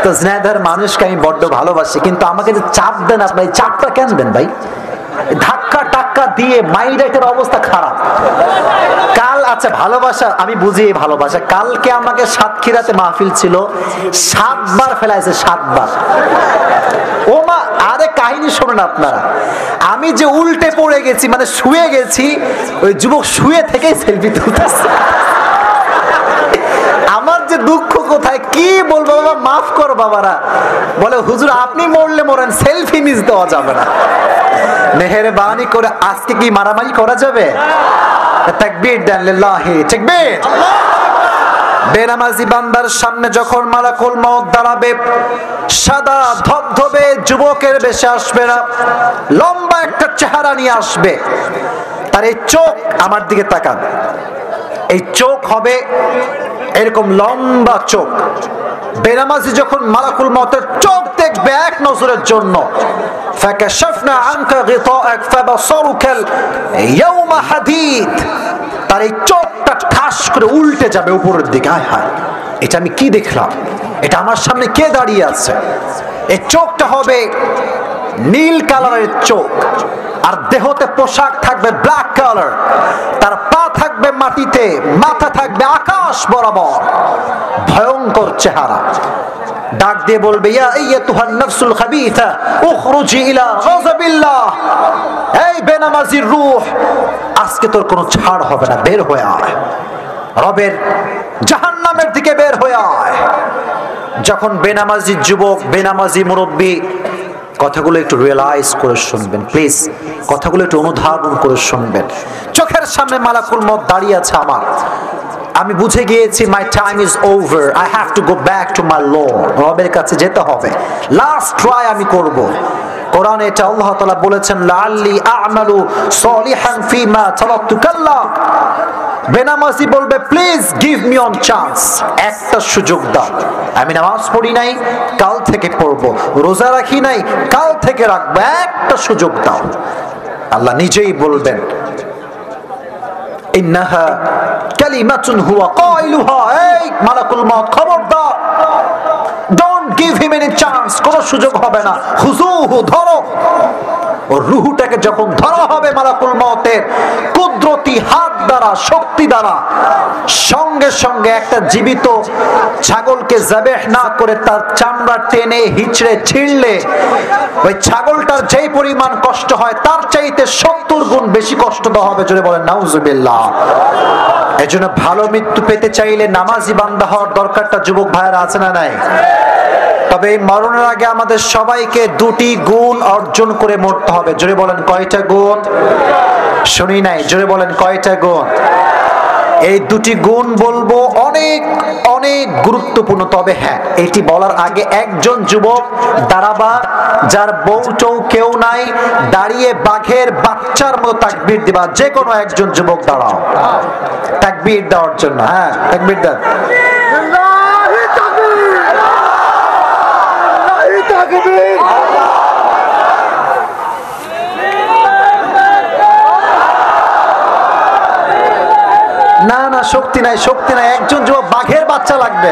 তো ঝিনাইদহের মানুষকে আমি বড্ড ভালোবাসি, কিন্তু আমাকে যে চাপ দেন আপনি, চাপটা কেন দেন ভাই? ধাক্কা টাক্কা দিয়ে মাইরেটের অবস্থা খারাপ। কাল, আচ্ছা ভালোবাসা আমি বুঝি, ভালোবাসা। কালকে আমাকে সাতক্ষীরাতে মাহফিল ছিল, 7 বার ফেলাইছে, 7 বার। ও মা, আরে কাহিনী শোনেন আপনারা। আমি যে উল্টে পড়ে গেছি, মানে শুয়ে গেছি, ওই যুবক শুয়ে থেকেই সেলফি তুলতেছে। আমার যে দুঃখ কোথায়, কি বলবো বাবা, মাফ করো বাবারা। বলে হুজুর আপনি মরলে মরেন, সেলফি মিস দেওয়া যাবে না। মেহেরবানি করে আজকে কি মারামারি করা যাবে? তাকবীর দেন, লিল্লাহি তাকবীর। বেনামাজি বান্দার সামনে যখন মালাকুল মউত দাঁড়াবে, সাদা ধবধবে যুবকের বেশে আসবে না, লম্বা একটা চেহারা নিয়ে আসবে। তার এই চোখ, আমার দিকে তাকান, এই চোখ হবে এরকম লম্বা চোখ। বেনামাজি যখন মালাকুল মউতের চোখ দেখবে এক নজরের জন্য, ফাকাশাফনা আনকা গিতাআক ফাবাসারুকাল ইয়াওমা হাদীদ, তার এই চোখটা ঠাস করে উল্টে যাবে উপরের দিকে। হায় হায়, এটা আমি কি দেখলাম? এটা আমার সামনে কে দাঁড়িয়ে আছে? এই চোখটা হবে নীল কালারের চোখ, আর দেহতে পোশাক থাকবে ব্ল্যাক কালার, তার পা থাকবে মাটিতে, মাথা থাকবে আকাশ বরাবর। ভয়ঙ্কর চেহারা। ডাক দিয়ে বলবে, ইয়া আইয়াতুহান নাফসুল খাবিথা উখরুজি ইলা গাযাবিল্লাহ, এই বেনামাজির রূহ, আজকে তোর কোনো ছাড় হবে না, বের হয়ে আয়, রবের জাহান্নামের দিকে বের হয়ে আয়। যখন বেনামাজি যুবক, বেনামাজি মুরব্বী, কথাগুলো একটু রিয়েলাইজ করে শুনবেন প্লিজ, কথাগুলো একটু অনুধাবন করে শুনবেন। চোখের সামনে মালাকুল মউত দাঁড়িয়ে আছে আমার, আমি বুঝে গিয়েছি my time is over, I have to go back to my lord, রবের কাছে যেতে হবে, লাস্ট ট্রাই আমি করব। কোরআনে এটা আল্লাহ তাআলা বলেছেন, লাআল্লি আ'মালু সলিহান ফিমা তারাকতু, কাল্লা। বেনামাজি বলবে, please give me on chance, একটা সুযোগ দাও। আমি নামাজ পড়ি নাই, কাল থেকে পড়বো, রোজা রাখি নাই, কাল থেকে রাখবো, একটা সুযোগ দাও। আল্লাহ নিজেই বলবেন, ইন্নাহা কালিমাতুন হুয়া কাইলুহা, এই মালাকুল মউত খবরদার, don't give him any chance, কোনো সুযোগ হবে না, খুযুহু, ধরো। ও রূহটাকে যখন ধরা হবে মালাকুল মউতের, কুদরতি হাত দ্বারা, শক্তি দ্বারা সঙ্গে সঙ্গে একটা জীবিত ছাগলকে যাবেহ না করে তার চামড়া টেনে হিচড়ে ছিঁড়লে ওই ছাগলটার যেই পরিমাণ কষ্ট হয় তার চাইতে 70 গুণ বেশি কষ্ট দেওয়া হবে। জোরে বলেন নাউজুবিল্লাহ। এজন্য ভালো মৃত্যু পেতে চাইলে নামাজি বান্দা হওয়ার দরকারটা যুবক ভাইয়েরা আছে না নাই? তবে এই মরণের আগে আমাদের সবাইকে 2টি গুণ অর্জন করে মরতে হবে। জোরে বলেন কয়টা গুণ? শুনি নাই, জোরে বলেন কয়টা গুণ? এই 2টি গুণ বলবো অনেক অনেক গুরুত্বপূর্ণ। তবে হ্যাঁ, এটি বলার আগে একজন যুবক দাঁড়াবা, যার বউ টৌ কেউ নাই, দাঁড়িয়ে বাঘের বাচ্চার মতো তাকবীর দিবা। যে কোনো একজন যুবক দাঁড়াও তাকবীর দেওয়ার জন্য। হ্যাঁ, তাকবীর দেন। না না, শক্তি নাই, শক্তি নাই। একজন যুবক, বাঘের বাচ্চা লাগবে।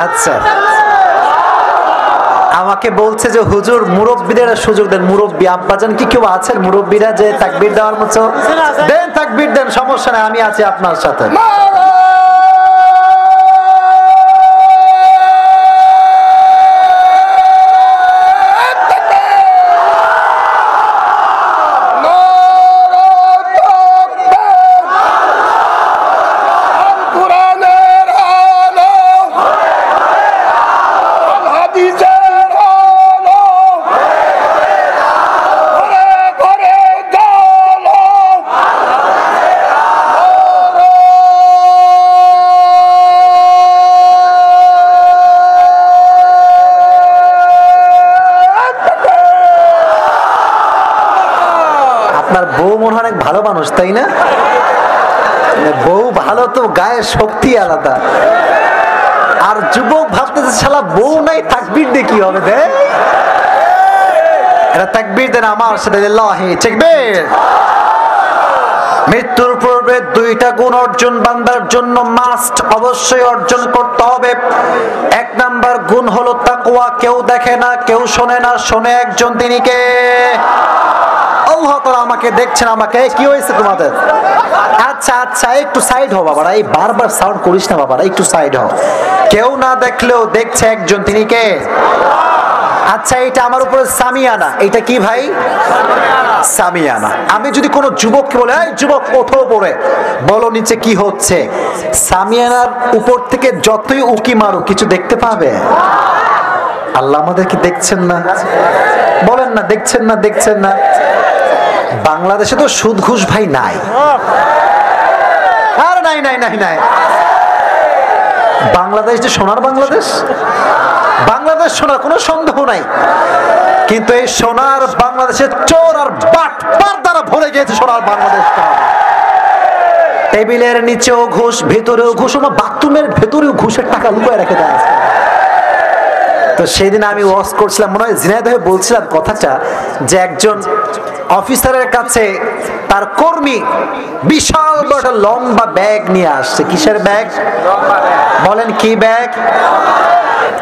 আচ্ছা, আমাকে বলছে যে হুজুর মুরব্বীদের সুযোগ দেন। মুরব্বী আব্বাজান কি কেউ আছেন মুরব্বীরা যে তাকবীর দেওয়ার মতো? দেন, তাকবীর দেন, সমস্যা নাই, আমি আছি আপনার সাথে। বউ মনে হয় অনেক ভালো মানুষ, তাই না? বউ ভালো তো গায়ের শক্তি আলাদা। আর যুবক ভাবতেছে শালা বউ নাই, তাকবীর দিয়ে কি হবে? দে এটা তাকবীর দেন আমার সাথে। লিল্লাহি তাকবীর। মৃত্যুর পূর্বে 2টা গুণ অর্জন বান্দার জন্য মাস্ট, অবশ্যই অর্জন করতে হবে। 1 নাম্বার গুণ হলো তাকওয়া। কেউ দেখে না, কেউ শোনে না, শোনে একজন, তিনি কে? আল্লাহ তাআলা আমাকে দেখছেন। আমাকে কি হয়েছে তোমাদের? আচ্ছা আচ্ছা, একটু সাইড হও বাবারা, এই বারবার সাউন্ড করিস না বাবারা, একটু সাইড হও। কেউ না দেখলেও দেখছে একজন, তিনি কে? আচ্ছা, এটা আমার উপরে সামিয়ানা। এটা কি ভাই? সামিয়ানা। আমি যদি কোনো যুবককে বলে, এই যুবক ওঠো পড়ে, বলো নিচে কি হচ্ছে, সামিয়ানার উপর থেকে যতই উকি মারো কিছু দেখতে পাবে? আল্লাহ আমাদের কি দেখছেন না? বলেন না, দেখছেন না? দেখছেন না? বাংলাদেশে তো সুদ ঘুষ ভাই নাই। আর নাই নাই নাই নাই। বাংলাদেশ যে সোনার বাংলাদেশ, বাংলাদেশ সোনার কোনো সন্দেহ নাই। কিন্তু এই সোনার বাংলাদেশের চোর আর বাটপার দ্বারা ভরে গিয়েছে সোনার বাংলাদেশটা। টেবিলের নিচেও ঘুষ, ভেতরেও ঘুষ, বাথরুমের ভেতরেও ঘুষের টাকা লুকিয়ে রেখে দেয়। তো সেদিন আমি ওয়াজ করছিলাম, মনে হয় ঝিনাইদহে বলছিলাম কথাটা, যে একজন অফিসারের কাছে তার কর্মী বিশাল বড় লম্বা ব্যাগ নিয়ে আসছে। কিসের ব্যাগ? বলেন কি ব্যাগ?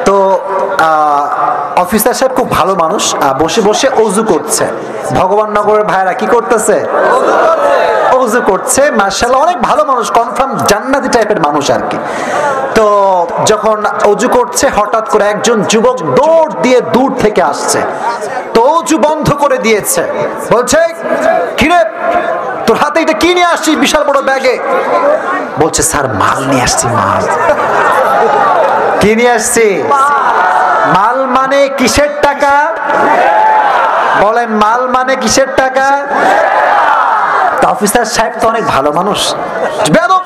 তো অফিসার সাহেব খুব ভালো মানুষ, বসে বসে অজু করছে। ভগবান নগরের ভাইরা কি করতেছে? অজু করছে। মাশাআল্লাহ, অনেক ভালো মানুষ, কনফার্ম জান্নাতি টাইপের মানুষ আর কি। তো যখন অজু করছে, হঠাৎ করে একজন যুবক দৌড় দিয়ে দূর থেকে আসছে। তো অজু বন্ধ করে দিয়েছে। বলছে, কিরে তোর হাতে এটা কি নিয়ে আসছিস বিশাল বড় ব্যাগে? বলছে, স্যার মাল নিয়ে আসছি। মাল? কি নিয়ে আসছি? মাল মানে কিসের টাকা? বলেন, মাল মানে কিসের টাকা? অফিসার সাহেব তো অনেক ভালো মানুষ। বেয়াদব,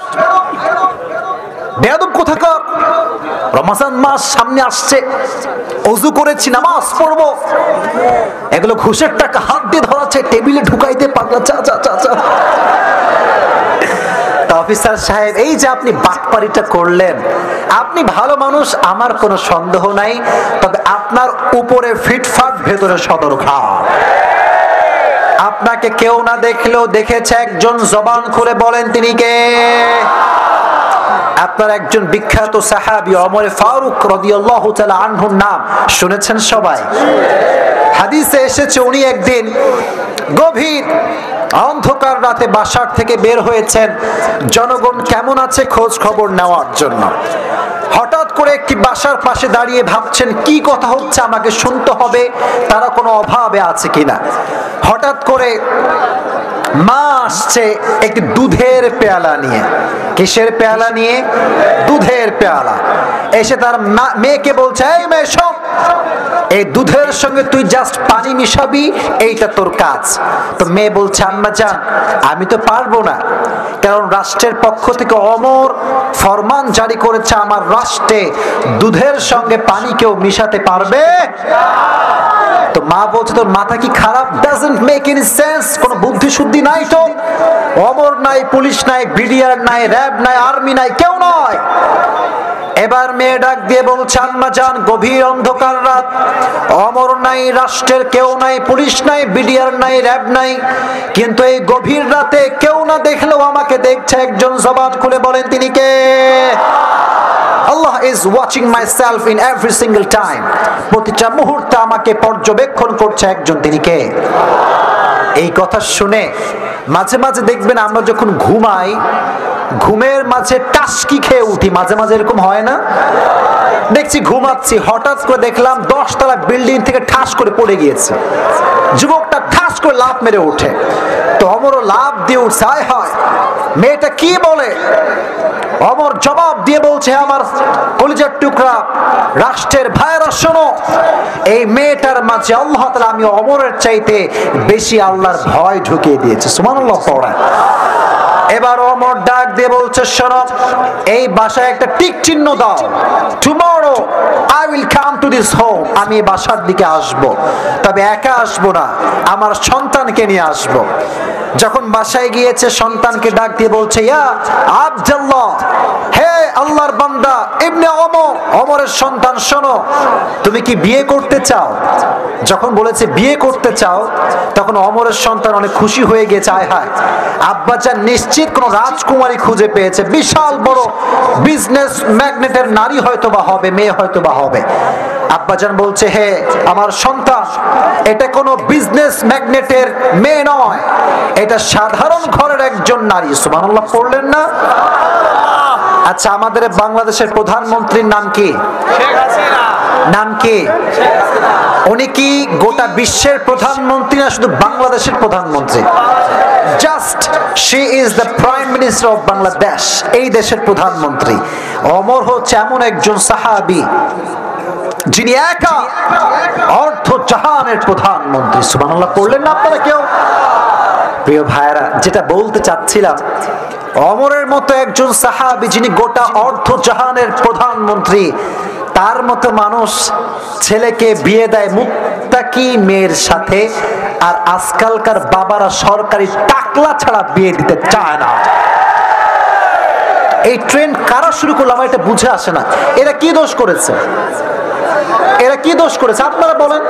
বেয়াদব কোথাকার, রমজান মাস সামনে আসছে, ওযু করেছি, নামাজ পড়বো, এগুলো ঘুষের টাকা হাত দিয়ে ধরাচ্ছে, টেবিলে ঢুকাইতে পাগলা। চা চা চা চা। অফিসার সাহেব, এই যে আপনি বাটপারিটা করলেন, আপনি ভালো মানুষ, আমার কোনো সন্দেহ নাই, তবে আপনার উপরে ফিটফাট, ভেতরে সদরঘাট। আপনাকে কেউ না দেখলেও দেখেছে একজন, জবান খুলে বলেন তিনি কে? আপনার একজন বিখ্যাত সাহাবী ওমর ফারুক রাদিয়াল্লাহু তাআলা আনহুর নাম শুনেছেন সবাই? হাদিসে এসেছে উনি একদিন গভীর অন্ধকার রাতে বাসার থেকে বের হয়েছেন জনগণ কেমন আছে খোঁজ খবর নেওয়ার জন্য। হঠাৎ করে একটি বাসার পাশে দাঁড়িয়ে ভাবছেন কি কথা হচ্ছে, আমাকে শুনতে হবে, তারা কোনো অভাবে আছে কিনা। হঠাৎ করে মা আসছে একটি দুধের পেয়ালা নিয়ে। কিসের পেয়ালা নিয়ে? দুধের পেয়ালা। এসে তার মেয়েকে বলছে, এই মেয়ে শোন, এই দুধের সঙ্গে তুই জাস্ট পানি মিশাবি, এইটা তোর কাজ। তো মেয়ে বলছে, আম্মা জান আমি তো পারবো না, কারণ রাষ্ট্রের পক্ষ থেকে অমর ফরমান জারি করেছে আমার রাষ্ট্রে দুধের সঙ্গে পানি কেউ মিশাতে পারবে। তো মা বলছে, তোর মাথা কি খারাপ? ডাজন্ট মেক এনি সেন্স, কোনো বুদ্ধি শুদ্ধি নাই তো? অমর নাই, পুলিশ নাই, বিডিআর নাই, র্যাব নাই, আর্মি নাই, কেউ নয়। এবার মেয়ে ডাক দিয়ে বলছে, আম্মা জান গভীর অন্ধকার রাত, অমর নাই, রাষ্ট্রের কেউ নাই, পুলিশ নাই, বিডিআর নাই, র্যাব নাই, কিন্তু এই গভীর রাতে কেউ না দেখলেও আমাকে দেখছে একজন। জবান খুলে বলেন তিনি কে? Allah is watching myself in every single time. প্রতিটা মুহূর্তে আমাকে পর্যবেক্ষণ করছে একজন, তিনি কে? এই কথা শুনে মাঝে মাঝে দেখবেন আমরা যখন ঘুমাই, ঘুমের মাঝে টাসকি খেয়ে উঠি, মাঝে মাঝে এরকম হয় না? দেখছি ঘুমাচ্ছি, হঠাৎ করে দেখলাম 10 তলা বিল্ডিং থেকে ঠাস করে পড়ে গিয়েছে। যুবকটা ঠাস করে লাফ মেরে ওঠে। তো অমরও লাফ দিয়ে উঠছে, আয় হায় মেয়েটা কি বলে? অমর জবাব দিয়ে বলছে, আমার কলিজার টুকরা রাষ্ট্রের ভাইরা শোনো, এই মেয়েটার মাঝে আল্লাহ তাআলা আমি অমরের চাইতে বেশি আল্লাহর ভয় ঢুকিয়ে দিয়েছে। সুবহানাল্লাহ পড়া। এবার অমর ডাক দিয়ে বলছে, শোনো, এই বাসায় একটা টিক চিহ্ন দাও। Tomorrow I will come to this home, আমি এই বাসার দিকে আসব, তবে একা আসব না, আমার সন্তানকে নিয়ে আসব। যখন বাসায় গিয়েছে সন্তানকে ডাক দিয়ে বলছে, ইয়া আব্দুল্লাহ, হে আল্লাহর বান্দা ইবনে ওমর, ওমরের সন্তান শোনো, তুমি কি বিয়ে করতে চাও? যখন বলেছে বিয়ে করতে চাও, তখন ওমরের সন্তান অনেক খুশি হয়ে গেছে। আয় হায়, আব্বাজান নিশ্চিত কোন রাজকুমারী খুঁজে পেয়েছে, বিশাল বড় বিজনেস ম্যাগনেটের নারী হয়তোবা হবে, মেয়ে হয়তোবা হবে। আব্বাজান বলছে, হে আমার সন্তান, এটা কোনো বিজনেস ম্যাগনেটের মেয়ে নয়, এটা সাধারণ ঘরের একজন নারী। সুবহানাল্লাহ পড়লেন না? আচ্ছা, আমাদের বাংলাদেশের প্রধানমন্ত্রীর নাম কি? শেখ হাসিনা। নাম কি? উনি কি গোটা বিশ্বের প্রধানমন্ত্রী না শুধু বাংলাদেশের প্রধানমন্ত্রী? Just she is the prime minister of Bangladesh, এই দেশের প্রধানমন্ত্রী। ওমর হচ্ছে এমন একজন সাহাবী যিনি একা অর্ধ জাহানের প্রধানমন্ত্রী। সুবহানাল্লাহ পড়লেন না আপনারা কেউ? প্রিয় ভাইরা, যেটা বলতে চাচ্ছিলাম, ওমরের মতো একজন সাহাবী যিনি গোটা অর্ধ জাহানের প্রধানমন্ত্রী, তার মতো মানুষ ছেলেকে বিয়ে দেয় মুত্তাকি মেয়ের সাথে, আর আজকালকার বাবারা সরকারি টাকলা ছাড়া বিয়ে দিতে চায় না। এই ট্রেন্ড কারা শুরু করলো আমার এটা বুঝে আসে না। এরা কি দোষ করেছে? এরা কি দোষ করেছে আপনারা বলেন?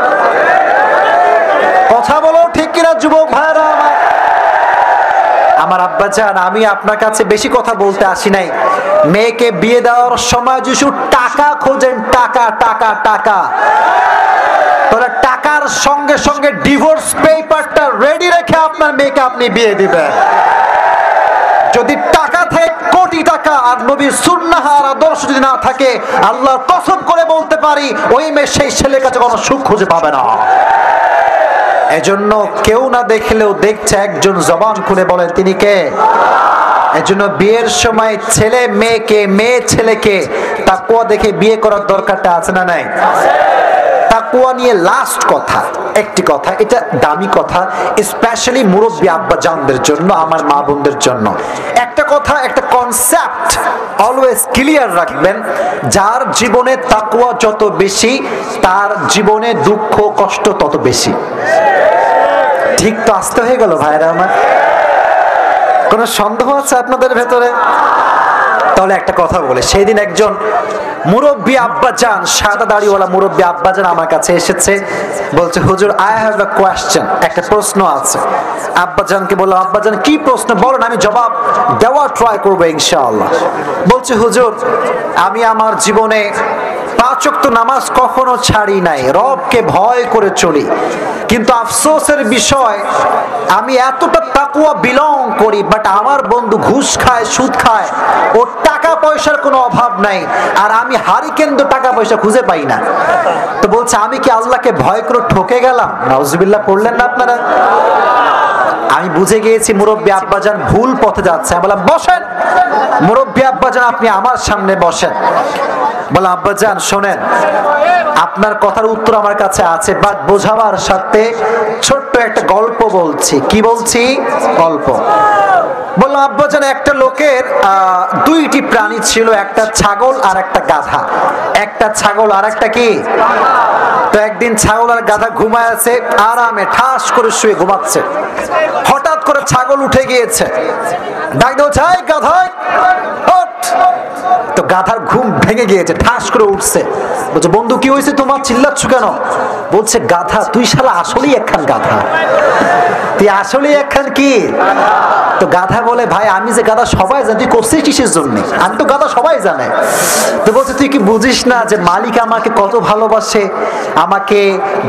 কথা বলো ঠিক কিনা যুবক ভাইরা আমার। আব্বাজান, আমি আপনার কাছে বেশি কথা বলতে আসি নাই। মেয়েকে বিয়ে দেওয়ার সময় যদি টাকা খোঁজেন, টাকা টাকা টাকা, তাহলে টাকার সঙ্গে সঙ্গে ডিভোর্স পেপারটা রেডি রেখে আপনার মেয়েকে আপনি বিয়ে দিবেন। যদি টাকা থাকে কোটি টাকা আর নবীর সুন্নাহ আর আদর্শ যদি না থাকে, আল্লাহর কসম করে বলতে পারি ওই মেয়ে সেই ছেলের কাছে কোনো সুখ খুঁজে পাবে না। এজন্য কেউ না দেখলেও দেখছে একজন, জবান খুলে বলেন তিনি কে? এজন্য বিয়ের সময় ছেলে মেয়েকে, মেয়ে ছেলেকে তাকওয়া দেখে বিয়ে করার দরকারটা আছে না নাই? তাকওয়া নিয়ে লাস্ট কথা, একটি কথা, এটা দামি কথা, স্পেশালি মুরব্বী আব্বা জানদের জন্য, আমার মা বোনদের জন্য একটা কথা, একটা কনসেপ্ট অলওয়েজ ক্লিয়ার রাখবেন। যার জীবনে তাকওয়া যত বেশি, তার জীবনে দুঃখ কষ্ট তত বেশি। ঠিক তো? আসতে হয়ে গেল ভাইরা আমার। কোন সন্দেহ আছে আপনাদের ভেতরে? তাহলে একটা কথা বলে, সেই দিন একজন মুরব্বী আব্বাজান, সাদা দাড়িওয়ালা মুরব্বী আব্বাজান আমার কাছে এসেছে, বলছে হুজুর আই হ্যাভ আ কোয়েশ্চেন, একটা প্রশ্ন আছে। আব্বাজানকে বললাম আব্বাজান কি প্রশ্ন বলেন, আমি জবাব দেওয়ার ট্রাই করবো ইনশাআল্লাহ। বলছে হুজুর আমি আমার জীবনে 5 ওয়াক্ত নামাজ কখনো ছাড়ি নাই, রবকে ভয় করে চলি, কিন্তু আফসোসের বিষয় আমি এতটা তাকওয়া বিলং করি, বাট আমার বন্ধু ঘুষ খায়, সুদ খায়, ওর টাকা পয়সার কোনো অভাব নাই, আর আমি হারিকেন টাকা পয়সা খুঁজে পাই না। তো বলছে আমি কি আল্লাহকে ভয় করে ঠকে গেলাম? নাউজুবিল্লাহ পড়লেন না আপনারা? আমি বুঝে গিয়েছি মুরব্বী আব্বাজান ভুল পথে যাচ্ছে। আমি বললাম বসেন মুরব্বী আব্বাজান, আপনি আমার সামনে বসেন। বলে আব্বাজান শোনেন, আপনার কথার উত্তর আমার কাছে আছে, বাট বোঝাবার সাথে ছোট্ট একটা গল্প বলছি। কি বলছি? গল্প। বললাম আব্বাজান একটা লোকের 2টি প্রাণী ছিল, একটা ছাগল আর একটা গাধা। একটা ছাগল আর একটা কি? তো একদিন ছাগল আর গাধা ঘুমায় আছে, আরামে ঠাস করে শুয়ে ঘুমাচ্ছে। হঠাৎ করে ছাগল উঠে গিয়েছে, ডাক দিয়েছে এই গাধা ওঠ। তো গাধার ঘুম ভেঙে গিয়েছে, ঠাস করে উঠছে। বলছে বন্ধু কি হয়েছে তোমার, চিল্লাচ্ছ কেন? বলছে গাধা তুই শালা আসলেই একখান গাধা, তুই আসলেই একখান কি? তো গাধা বলে ভাই আমি যে গাধা সবাই জানে, তুই করছিস কিসের জন্য? আমি তো গাধা সবাই জানে। তো বলছে তুই কি বুঝিস না যে মালিক আমাকে কত ভালোবাসে, আমাকে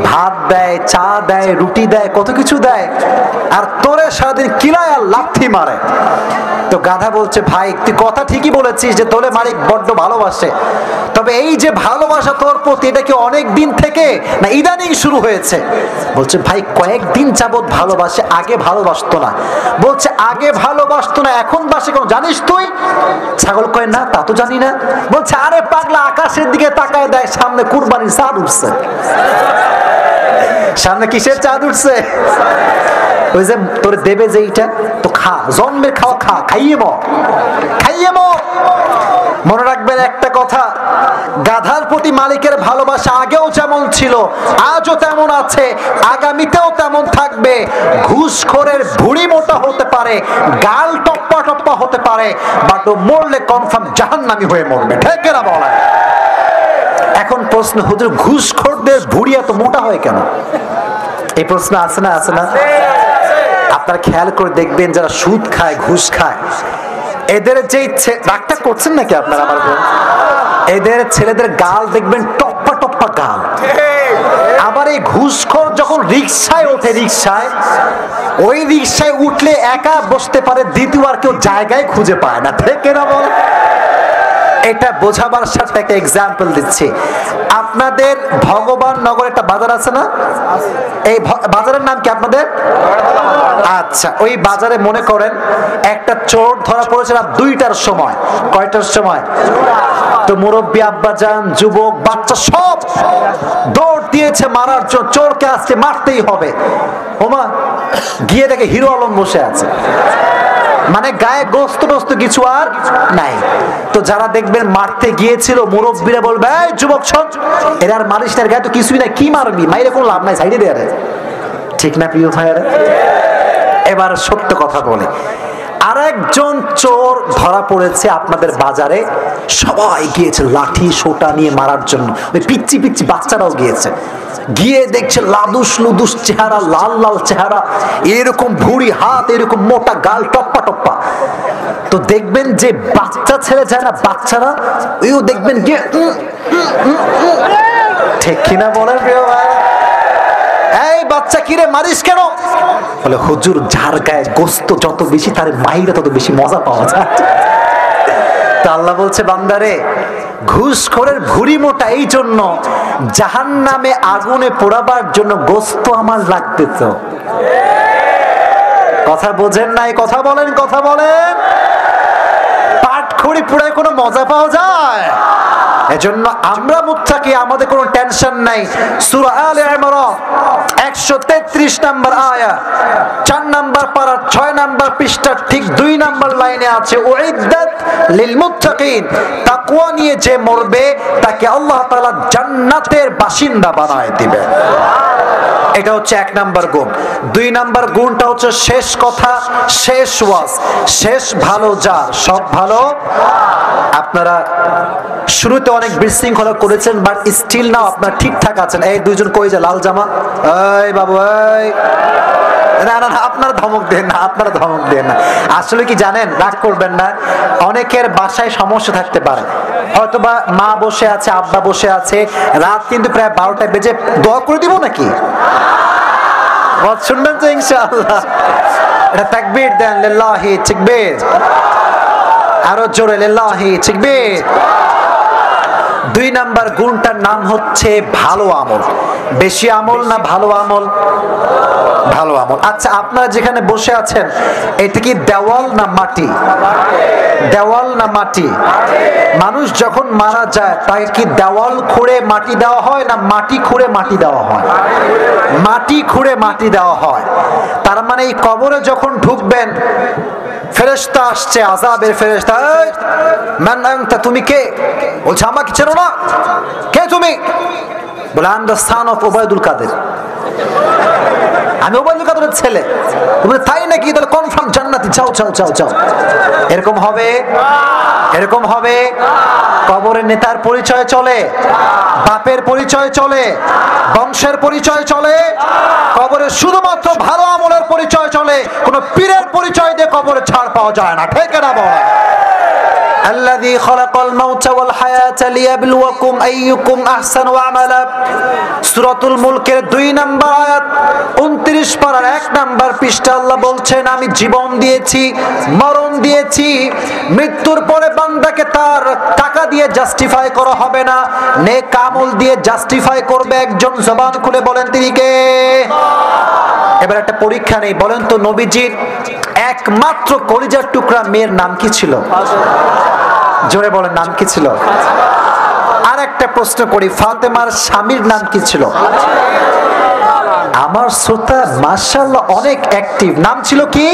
ভাত দেয়, চা দেয়, রুটি দেয়, কত কিছু দেয়, আর তোরে সারাদিন কিলায় আর লাথি মারে। তো গাধা বলছে ভাই তুই কথা ঠিকই বলেছিস যে তোরে মালিক বড্ড ভালোবাসে, তবে এই যে ভালোবাসা তোর প্রতি এটা কি অনেক দিন থেকে না ইদানিং শুরু হয়েছে? বলছে ভাই কয়েকদিন যাবত ভালোবাসে, আগে ভালোবাসতো না। বলছে আগে ভালোবাসতো না এখন বাসে কেন জানিস তুই? ছাগল কয় না তা তো জানি না। বলছে আরে পাগলা আকাশের দিকে তাকায় দেয়, সামনে কুরবানির চাঁদ উঠছে। সামনে কিসের চাঁদ উঠছে? ওই যে তোর দেবে যে এইটা তো খা, জন্মের খাওয়া খা, খাইয়ে মর, খাইয়ে মর। মনে রাখবেন একটা কথা, গাধার প্রতি মালিকের ভালোবাসা আগেও যেমন ছিল আজও তেমন আছে, আগামীতেও তেমন থাকবে। ঘুষখোরের ভুঁড়ি মোটা হতে পারে, গাল টপ্পা টপ্পা হতে পারে, বাট ও মরলে কনফার্ম জাহান্নামী হয়ে মরবে। ঠিক না বলা? এখন প্রশ্ন হুজুর ঘুষখোরদের ভুঁড়ি এত মোটা হয় কেন? এই প্রশ্ন আছে না? আছে না? আপনারা খেয়াল করে দেখবেন যারা সুদ খায়, ঘুষ খায়, এদের যে রাগটা করছেন নাকি আপনারা আমার বোন, এদের ছেলেদের গাল দেখবেন টপ্পা টপ্পা গাল। আবার এই ঘুষখোর যখন রিকশায় ওঠে, রিকশায় ওই রিকশায় উঠলে একা বসতে পারে, দ্বিতীয়বার কেউ জায়গায় খুঁজে পায় না। ঠিক না বল? এটা বোঝাবার সাথে একটা এক্সাম্পল দিচ্ছি। আপনাদের ভগবান নগর একটা বাজার আছে না? এই বাজারের নাম কি আপনাদের? আচ্ছা, ওই বাজারে মনে করেন একটা চোর ধরা পড়েছে রাত 2টার সময়। কয়টার সময়? তো মুরব্বী আব্বাজান, যুবক, বাচ্চা সব দৌড় দিয়েছে মারার জন্য, চোরকে আজকে মারতেই হবে। ওমা গিয়ে দেখে হিরো আলম বসে আছে, মানে গায়ে গোস্ত টোস্ত কিছু আর নাই। তো যারা দেখবেন মারতে গিয়েছিল মুরব্বীরা বলবে এই যুবক শোন, এর আর মারিস না, গায়ে তো কিছুই নাই, কি মারবি, মাইরে কোনো লাভ নাই, সাইডে দেয়ারে। ঠিক না প্রিয় ভাইয়ারা? এবার সত্য কথা বলে, আরেকজন চোর ধরা পড়েছে আপনাদের বাজারে, সবাই গিয়েছে লাঠি সোটা নিয়ে মারার জন্য, ওই পিচ্ছি পিচ্ছি বাচ্চারাও গিয়েছে। গিয়ে দেখছে লাদুস লুদুস চেহারা, লাল লাল চেহারা, এরকম ভুঁড়ি হাত, এরকম মোটা গাল, টপ্পা টপ্পা। তো দেখবেন যে বাচ্চা ছেলে যায় না, বাচ্চারা ওইও দেখবেন গিয়ে ঠিক কিনা বলেন প্রিয় ভাই? এই বাচ্চা কিরে মারিস কেন? বলে হুজুর যার গায়ে গোস্ত যত বেশি তার মাইরে তত বেশি মজা পাওয়া যায়। তা আল্লাহ বলছে বান্দারে, ঘুষখোরের ভুঁড়ি মোটা এই জন্য, জাহান্নামে আগুনে পোড়াবার জন্য গোস্ত আমার লাগবে। তো কথা বোঝেন নাই? কথা বলেন, কথা বলেন। পাটখড়ি পোড়ায় কোনো মজা পাওয়া যায়? এজন্য আমরা মুত্তাকি, আমাদের কোনো টেনশন নাই। সূরা আলে ইমরান 133 নম্বর আয়াত, 4 নম্বর পারা 6 নম্বর পৃষ্ঠার ঠিক 2 নম্বর লাইনে আছে উইদ্দাত লিল মুত্তাকিন, তাকওয়া নিয়ে যে মরবে তাকে আল্লাহ তাআলা জান্নাতের বাসিন্দা বানায় দিবেন। এটা হচ্ছে 1 নাম্বার গুণ। 2 নাম্বার গুণটা হচ্ছে শেষ কথা, শেষ ওয়াজ, শেষ ভালো যার সব ভালো। আপনারা শুরুতে অনেক বিশৃঙ্খলা করেছেন, বাট স্টিল নাও আপনারা ঠিকঠাক আছেন। এই দুইজন কই যে লাল জামা, এই বাবু এই, না না আপনারা ধমক দেন না, আপনারা ধমক দেন না। আসলে কি জানেন, রাগ করবেন না, অনেকের বাসায় সমস্যা থাকতে পারে, হয়তোবা মা বসে আছে, আব্বা বসে আছে, রাত কিন্তু প্রায় 12টা বেজে, দোয়া করে দিব নাকি? শুনবেন তো ইনশাআল্লাহ? এটা তাকবীর দেন, লিল্লাহি তাকবীর, আরো জোরে লিল্লাহি তাকবীর। 2 নাম্বার গুণটার নাম হচ্ছে ভালো আমল। বেশি আমল না ভালো আমল? ভালো আমল। আচ্ছা, আপনারা যেখানে বসে আছেন এটা কি দেওয়াল না মাটি? দেওয়াল না মাটি? মানুষ যখন মারা যায় তাকে কি দেওয়াল খুঁড়ে মাটি দেওয়া হয় না মাটি খুঁড়ে মাটি দেওয়া হয়? মাটি খুঁড়ে মাটি দেওয়া হয়। তার মানে এই কবরে যখন ঢুকবেন, ফেরেশতা আসছে, আযাবের ফেরেশতা, মান আনতা, তুমি কে? বলছে আমাকে চেনো না, কে তুমি? বলে I am the son of Obaidul Quader, আমি ওবায়দুল কাদেরের ছেলে। বলে তাই নাকি? তাহলে কনফার্ম জান্নাতি, যাও যাও যাও যাও। এরকম হবে? এরকম হবে? কবরের নেতার পরিচয় চলে, বাপের পরিচয় চলে, বংশের পরিচয় চলে, কবরে শুধুমাত্র ভালো আমলের পরিচয় চলে। কোন পীরের পরিচয় দিয়ে কবরে ছাড় পাওয়া যায় না, ঠিক না বল? الذي خلق الموت والحياة ليبلوكم أيكم أحسن عملا। সূরাতুল মুলকের 2 নম্বর আয়াত 29 পারার 1 নম্বর পৃষ্ঠা আল্লাহ বলছেন, আমি জীবন দিয়েছি, মরণ দিয়েছি, মৃত্যুর পরে বান্দাকে তার টাকা দিয়ে জাস্টিফাই করা হবে না, নেক আমল দিয়ে জাস্টিফাই করবে একজন। জবান খুলে বলেন তিনি কে? এবার একটা পরীক্ষা নেই, বলেন তো নবীজির একমাত্র কলিজার টুকরা মেয়ের নাম কি ছিল? জোরে বলেন, নাম কি ছিল? আর একটা প্রশ্ন করি, ফাতেমার স্বামীর নাম কি ছিল? আমার শ্রোতা মাশাআল্লাহ অনেক অ্যাক্টিভ, নাম ছিল কি?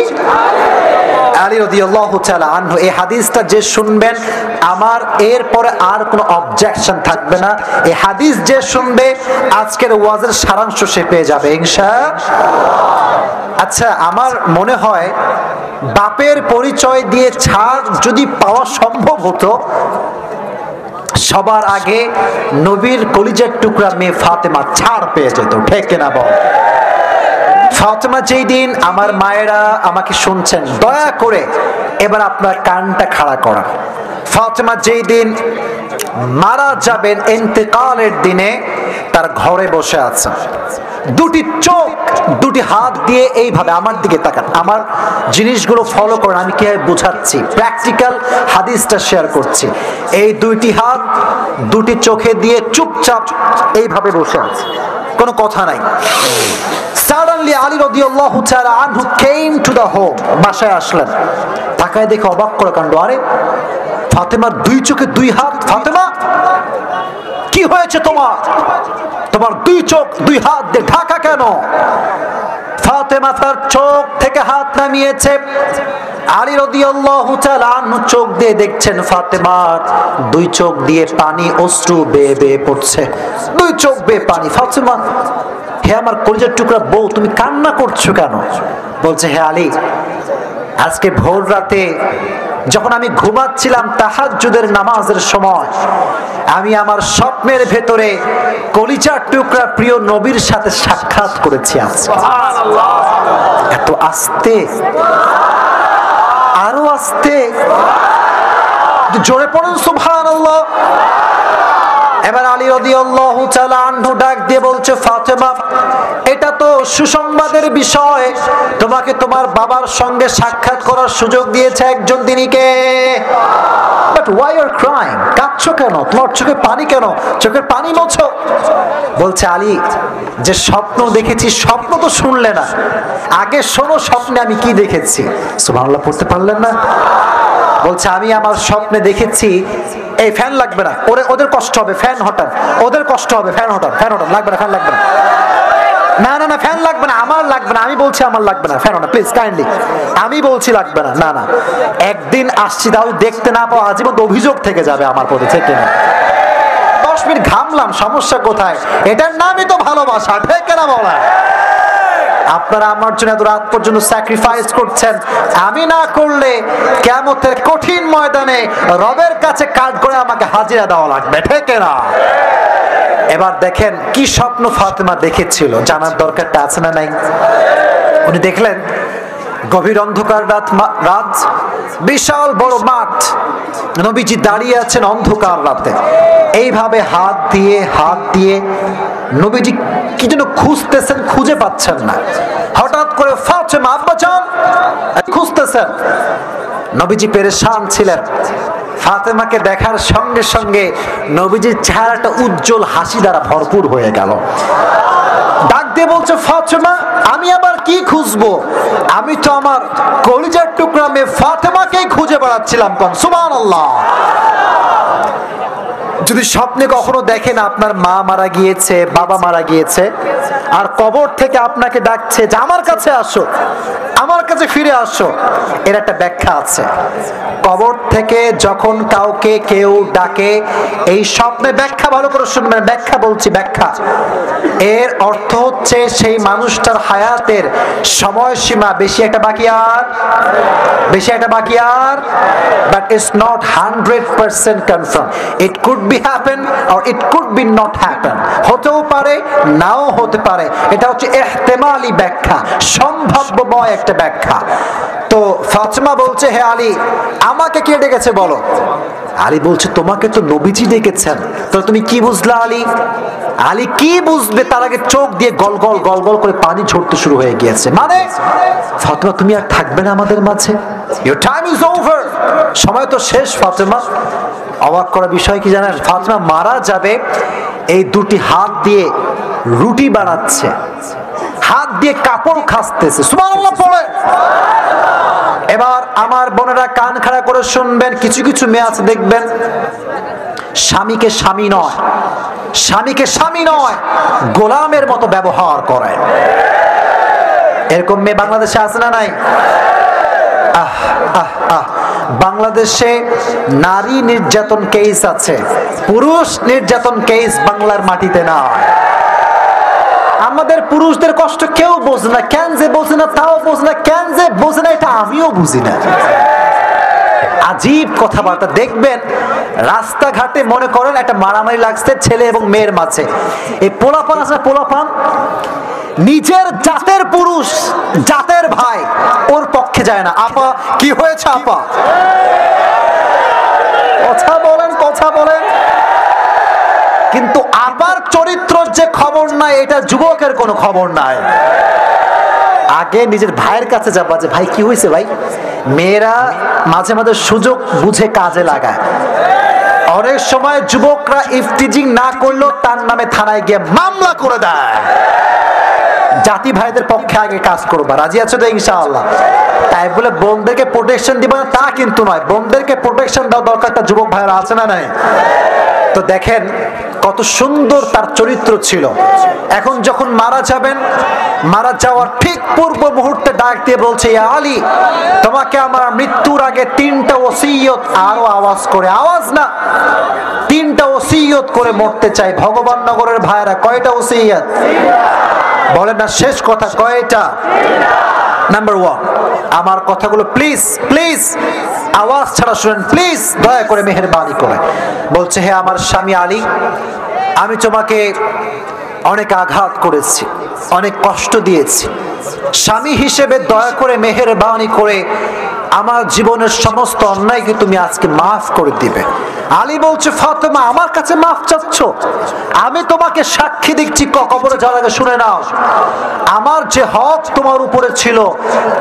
আলী রাদিয়াল্লাহু তাআলা আনহু। এই হাদিসটা যে শুনবেন, আমার এরপরে আর কোনো অবজেকশন থাকবে না। এই হাদিস যে শুনবে আজকের ওয়াজের সারাংশ সে পেয়ে যাবে ইনশাআল্লাহ। আচ্ছা, আমার মনে হয় বাপের পরিচয় দিয়ে ছাড় যদি পাওয়া সম্ভব হতো, সবার আগে নবীর কলিজার টুকরা মেয়ে ফাতেমা ছাড় পেয়ে যেত, ঠিক কিনা বল? ফাতেমা যেই দিন, আমার মায়েরা আমাকে শুনছেন, দয়া করে এবার আপনার কানটা খাড়া করা। ফাতেমা যেই দিন মারা যাবেন, ইন্তেকালের দিনে তার ঘরে বসে আছেন, দুটি চোখ, দুটি হাত দিয়ে এইভাবে আমার দিকে তাকান, আমার জিনিসগুলো ফলো করেন, আমি কিভাবে বোঝাচ্ছি, প্র্যাকটিক্যাল হাদিসটা শেয়ার করছি। এই দুইটি হাত দুটি চোখে দিয়ে চুপচাপ এইভাবে বসে আছে, কোনো কথা নাই। Suddenly Ali radiyallahu ta'ala anhu came to the home, বাসায় আসলেন, তাকায় দেখে অবাক করে কাণ্ড, আরে ফাতেমার 2 চোখে 2 হাত। ফাতেমা, কি হয়েছে তোমার? তোমার 2 চোখ 2 হাত দিয়ে ঢাকা কেন? ফাতেমা তার চোখ থেকে হাত নামিয়েছে। আলী রাদিয়াল্লাহু তাআলা আনহু চোখ দিয়ে দেখছেন ফাতেমার 2 চোখ দিয়ে পানি, অশ্রু বেয়ে বেয়ে পড়ছে, 2 চোখ বেয়ে পানি। ফাতেমা, হে আমার কলিজার টুকরা বউ, তুমি কান্না করছো কেন? বলছে, হে আলী, আজকে ভোর রাতে যখন আমি ঘুমাচ্ছিলাম তাহাজ্জুদের নামাজের সময়, আমি আমার স্বপ্নের ভেতরে কলিজার টুকরা প্রিয় নবীর সাথে সাক্ষাৎ করেছি। সুবহানাল্লাহ। এত আস্তে, আরো আস্তে, জোরে পড়ুন সুবহানাল্লাহ। এবার আলী রাদিয়াল্লাহু তাআলা আনহু ডাক দিয়ে বলছে, ফাতেমা, এটা তো সুসংবাদের বিষয়, তোমাকে তোমার বাবার সঙ্গে সাক্ষাৎ করার সুযোগ দিয়েছে একজন, তিনি কে? But why you are crying? কাঁদছো কেন? তোমার চোখে পানি কেন? চোখের পানি মোছো। বলছে, আলী, যে স্বপ্ন দেখেছি, স্বপ্ন তো শুনলে না, আগে শোনো স্বপ্নে আমি কি দেখেছি। সুবহানাল্লাহ পড়তে পারলেন না? বলছে, আমি আমার স্বপ্নে দেখেছি, এই ফ্যান লাগবে না, ওদের কষ্ট হবে, ফ্যান হটান, ওদের কষ্ট হবে, ফ্যান হটান, ফ্যান হটান, লাগবে না, ফ্যান লাগবে না, না না না ফ্যান লাগবে না, আমার লাগবে না, আমি বলছি আমার লাগবে না, ফ্যান হটান প্লিজ কাইন্ডলি, আমি বলছি লাগবে না, না না, একদিন আসছি তাহলে দেখতে না পাওয়া আজীবন অভিযোগ থেকে যাবে আমার প্রতি, ঠিক না? 10 মিনিট ঘামলাম, সমস্যা কোথায়? এটার নামই তো ভালোবাসা, ঠিক না বলা? আপনারা আমার জন্য এত রাত পর্যন্ত স্যাক্রিফাইস করছেন, আমি না করলে কিয়ামতের কঠিন ময়দানে রবের কাছে কাজ করে আমাকে হাজিরা দেওয়া লাগবে, ঠিক না? এবার দেখেন কি স্বপ্ন ফাতেমা দেখেছিল, জানার দরকারটা আছে না নাই? উনি দেখলেন গভীর অন্ধকার রাত, বিশাল বড় মাঠ, নবীজি দাঁড়িয়ে আছেন অন্ধকার রাতে, এইভাবে হাত দিয়ে নবীজি কি যেন খুঁজতেছেন, খুঁজে পাচ্ছেন না। হঠাৎ করে ফাতেমা, আব্বাজান, খুঁজতেছেন। নবীজি পেরেশান ছিলেন। ফাতেমাকে দেখার সঙ্গে সঙ্গে নবীজির চেহারাটা উজ্জ্বল হাসি দ্বারা ভরপুর হয়ে গেল। ডাক দিয়ে বলছে, ফাতেমা, আমি আবার কি খুঁজবো? আমি তো আমার কলিজার টুকরা মেয়ে ফাতেমাকেই খুঁজে বেড়াচ্ছিলাম। সুবহানাল্লাহ। যদি স্বপ্নে কখনো দেখেন আপনার মা মারা গিয়েছে, বাবা মারা গিয়েছে, আর কবর থেকে আপনাকে ডাকছে যে আমার কাছে আসো, আমার কাছে ফিরে আসো, এর একটা ব্যাখ্যা আছে। কবর থেকে যখন কাউকে কেউ ডাকে, এই স্বপ্নে ব্যাখ্যা ভালো করে শুনবেন, ব্যাখ্যা বলছি, ব্যাখ্যা। এর অর্থ হচ্ছে সেই মানুষটার হায়াতের সময়সীমা বেশি একটা বাকি আর, but it's not 100% confirm. It could be happen or it could be not happen, হতেও পারে নাও হতে পারে। এটা হচ্ছে ইহতিমালি ব্যাখ্যা, সম্ভাব্যময় একটা ব্যাখ্যা। তো ফাতেমা বলছে, হে আলী, আমাকে কে ডেকেছে বলো? আলী বলছে, তোমাকে তো নবীজি ডেকেছেন। তো তুমি কি বুঝলা আলী? আলী কি বুঝবে, তার আগে চোখ দিয়ে গল গল করে পানি ঝরতে শুরু হয়ে গিয়েছে। মানে ফাতেমা, তুমি আর থাকবে না আমাদের মাঝে, ইউর টাইম ইজ ওভার, সময় তো শেষ। ফাতেমা, অবাক করা বিষয় কি জানেন? ফাতেমা মারা যাবে, এই দুটি হাত দিয়ে রুটি বানাচ্ছে, হাত দিয়ে কাপড় খাসতেছে। সুবহানাল্লাহ পড়ে। এবার আমার বোনেরা কান খাড়া করে শুনবেন, কিছু কিছু মেয়ে আছে দেখবেন স্বামীকে স্বামী নয় গোলামের মতো ব্যবহার করে। এরকম মেয়ে বাংলাদেশে আছে না নাই? বাংলাদেশে নারী নির্যাতন কেস আছে, পুরুষ নির্যাতন কেস বাংলার মাটিতে না। আমাদের পুরুষদের কষ্ট কেউ বোঝে না, কেন যে বোঝে না তাও বোঝে না, কেন যে বোঝে না এটা আমিও বুঝি না। আজীব কথাবার্তা দেখবেন রাস্তাঘাটে, মনে করেন একটা মারামারি লাগছে ছেলে এবং মেয়ের মাঝে, এই পোলাপান আছে, পোলাপান নিজের জাতের পুরুষ, জাতের ভাই ওর পক্ষে যায় না। আপা কি হয়েছে? আপা কথা বলেন। কিন্তু আবার চরিত্রের যে খবর নাই, এটা যুবকের কোনো খবর নাই। আগে নিজের ভাইয়ের কাছে যাবা যে ভাই কি হয়েছে ভাই। মেয়েরা মাঝে মাঝে সুযোগ বুঝে কাজে লাগায়। অনেক সময় যুবকরা ইফতিজিং না করলেও তার নামে থানায় গিয়ে মামলা করে দেয়। জাতি ভাইদের পক্ষে আগে কাজ করবা, রাজি আছো তো ইনশাআল্লাহ? তাই বলে বোনদেরকে প্রোটেকশন দিবা না তা কিন্তু নয়, বোনদেরকে প্রোটেকশন দেওয়া দরকারটা যুবক ভাইরা আছে না নাই? তো দেখেন কত সুন্দর তার চরিত্র ছিল। এখন যখন মারা যাবেন, মারা যাওয়ার ঠিক পূর্ব মুহূর্তে ডাক দিয়ে বলছে, ইয়া আলী, তোমাকে আমার মৃত্যুর আগে 3টা ওসিয়ত, আরো আওয়াজ করে, আওয়াজ না, 3টা ওসিয়ত করে মরতে চাই। ভগবান নগরের ভাইরা, কয়টা ওসিয়ত বলেন না? শেষ কথা কয়টা? নাম্বার 1, আমার কথাগুলো প্লিজ আওয়াজ ছাড়া শুনেন, প্লিজ দয়া করে, মেহেরবানি করে। বলছে, হে আমার স্বামী আলী, আমি তোমাকে অনেক আঘাত করেছি, অনেক কষ্ট দিয়েছি। স্বামী হিসেবে দয়া করে, মেহেরবানি করে আমার জীবনের সমস্ত অন্যায়কে তুমি আজকে মাফ করে দিবে। আলী বলছে, ফাতেমা, আমার কাছে মাফ চাচ্ছ? আমি তোমাকে সাক্ষী দিচ্ছি, কবরে যাওয়ার আগে শুনে নাও, আমার যে হক তোমার উপরে ছিল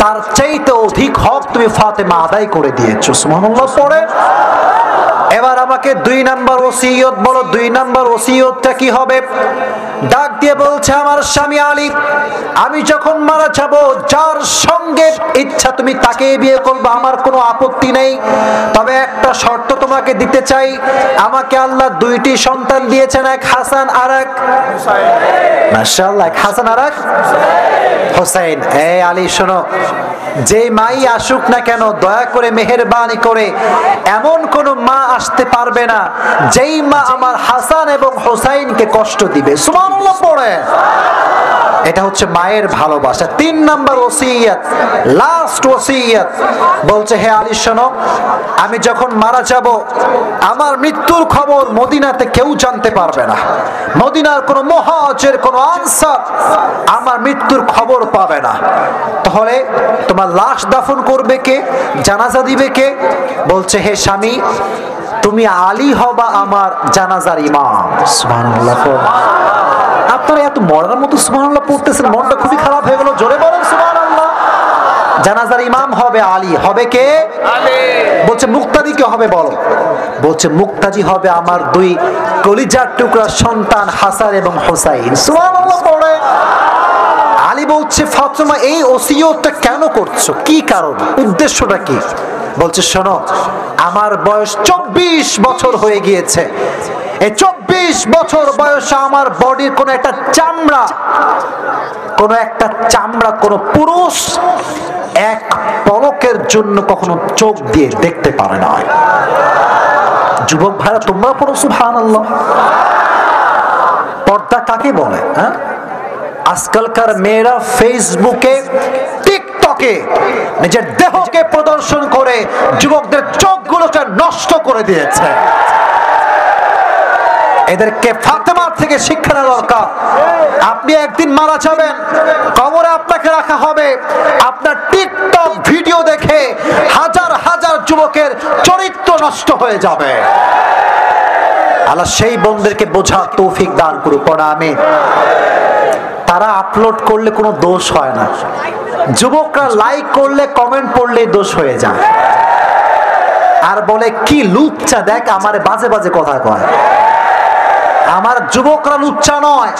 তার চাইতে অধিক হক তুমি ফাতেমা আদায় করে দিয়েছো। সুবহানাল্লাহ পড়ে। এবার আমাকে 2 নাম্বার ওসিয়ত বলো, 2 নাম্বার ওসিয়তটা কি হবে? ডাক দিয়ে বলছে, আমার স্বামী আলী, আমি যখন মারা যাব, যার সঙ্গে ইচ্ছা তুমি তাকে বিয়ে করবে, আমার কোনো আপত্তি নেই, তবে একটা শর্ত তোমাকে আপনাকে দিতে চাই, আমাকে আল্লাহ দুইটি সন্তান দিয়েছেন, এক হাসান আর এক মাশাআল্লাহ, এক হাসান আর এক হোসেন। এই আলী শোনো, যে মাই আসুক না কেন দয়া করে মেহেরবানি করে এমন কোন মা আসতে পারবে না যেই মা আমার হাসান এবং হোসাইনকে কষ্ট দিবে। সুবহানাল্লাহ পড়ে। এটা হচ্ছে মায়ের ভালোবাসা। 3 নাম্বার ওসিয়ত, লাস্ট ওসিয়ত বলছে, হে আলী শোনো, আমি যখন মারা যাব আমার মৃত্যুর খবর মদিনাতে কেউ জানতে পারবে না। মদিনার কোন মুহাজির, কোন আনসার আমার মৃত্যুর খবর পাবে না। তাহলে তোমার লাশ দাফন করবে কে, জানাজা দিবে কে? বলছে, হে স্বামী, তুমি আলী হবা আমার জানাজার ইমাম। সুবহানাল্লাহ। আপনারা এত মরার মতো সুবহানাল্লাহ পড়তেছেন, মনটা খুবই খারাপ হয়ে গেল। জোরে বলেন সুবহানাল্লাহ। জানাজার ইমাম হবে আলী। হবে কে? আলী। বলছে মুক্তাদি কে হবে বলো? বলছে মুক্তাদি হবে আমার দুই কলিজার টুকরা সন্তান হাসান এবং হোসাইন। সুবহানাল্লাহ পড়ে। আলী বলছে, ফাতেমা এই ওসিয়তটা কেন করছো, কি কারণ, উদ্দেশ্যটা কি? বলছে, শোনো, আমার বয়স 24 বছর হয়ে গিয়েছে। এই 24 বছর বয়সে আমার বডির কোন একটা চামড়া, কোন পুরুষ এক পলকের জন্য কখনো চোখ দিয়ে দেখতে পারে না। যুবক ভাইরা তোমরা পড়ো সুবহানাল্লাহ। পর্দা কাকে বলে? হ্যাঁ, আজকালকার মেয়েরা ফেসবুকে, টিকটকে নিজের দেহকে প্রদর্শন করে যুবকদের চোখগুলোকে নষ্ট করে দিয়েছে। এদেরকে ফাতেমার থেকে শিক্ষা নেওয়া দরকার। আপনি একদিন মারা যাবেন, কবরে আপনাকে রাখা হবে, আপনার টিকটক ভিডিও দেখে হাজার হাজার যুবকের চরিত্র নষ্ট হয়ে যাবে। আল্লাহ সেই বন্ধুদেরকে বোঝার তৌফিক দান করুক। আমিন। তারা আপলোড করলে কোনো দোষ হয় না, যুবকরা লাইক করলে, কমেন্ট পড়লে দোষ হয়ে যায়। আর বলে কি লুচ্চা, দেখ আমার বাজে বাজে কথা কয়। আমার যুবকরা লুচ্চা নয়,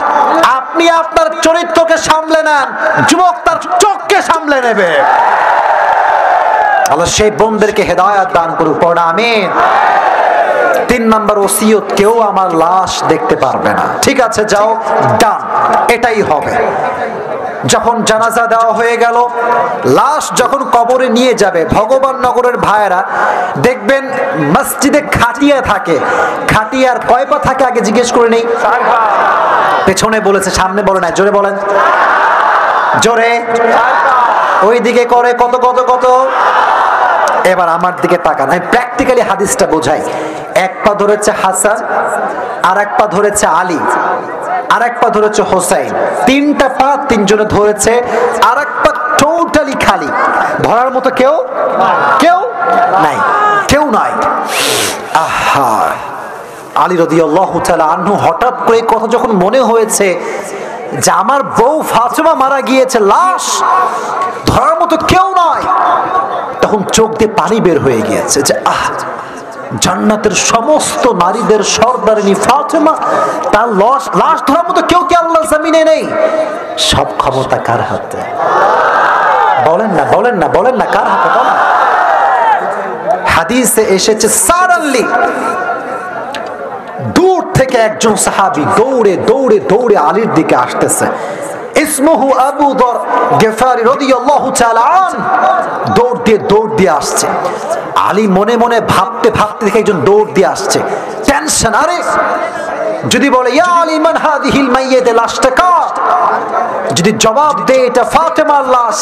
আপনি আপনার চরিত্রকে সামলে নেন, যুবক তার চোখকে সামলে নেবে। আল্লাহ সেই বোনদেরকে হেদায়েত দান করুক। আমিন। 3 নাম্বার ওসিয়ত, কেউ আমার লাশ দেখতে পারবে না। ঠিক আছে, যাও, ডান, এটাই হবে। যখন জানাজা দেওয়া হয়ে গেল, লাশ যখন কবরে নিয়ে যাবে, ভগবান নগরের ভাইয়েরা দেখবেন মসজিদে খাটিয়া থাকে। খাটিয়ার কয় পা থাকে আগে জিজ্ঞেস করে নেই। পেছনে বলেছে, সামনে বলে না। জোরে বলেন, জোরে। ওইদিকে করে কত কত কত। এবার আমার দিকে তাকান, আমি প্র্যাকটিক্যালি হাদিসটা বোঝাই। এক পা ধরেছে হাসান, আর এক পা ধরেছে আলী, আর এক পা ধরেছে হোসাইন। 3টা পা 3 জনে ধরেছে, আর এক পা টোটালি খালি। ধরার মতো কেউ নাই, কেউ নাই। আহা, আলী রাদিয়াল্লাহু তাআলা আনহু হঠাৎ করে কথা যখন মনে হয়েছে যে আমার বউ ফাতেমা মারা গিয়েছে, লাশ ধরার মতো কেউ নাই, তখন চোখ দিয়ে পানি বের হয়ে গিয়েছে যে জান্নাতের সমস্ত নারীদের সর্দারিনী ফাতেমা, তার লাশ ধরার মতো কেউ কি আল্লাহর জমিনে নেই? সব ক্ষমতা কার হাতে? বলেন না, বলেন না, বলেন না, কার হাতে? বলেন। হাদিসে এসেছে, সারাল্লি দূর থেকে একজন সাহাবী দৌড়ে দৌড়ে দৌড়ে আলীর দিকে আসতেছে। ইসমুহু আবু দর গিফারি রাদিয়াল্লাহু তাআলা আন। দৌড় দিয়ে আসছে। আলী মনে মনে ভাবতে ভাবতে দেখে একজন দৌড় দিয়ে আসছে। টেনশন, আরে যদি বলে ইয়া আলী মান হাদিহিল মাইয়্যিত, লাশটা কার? যদি জবাব দেয় এটা ফাতেমার লাশ,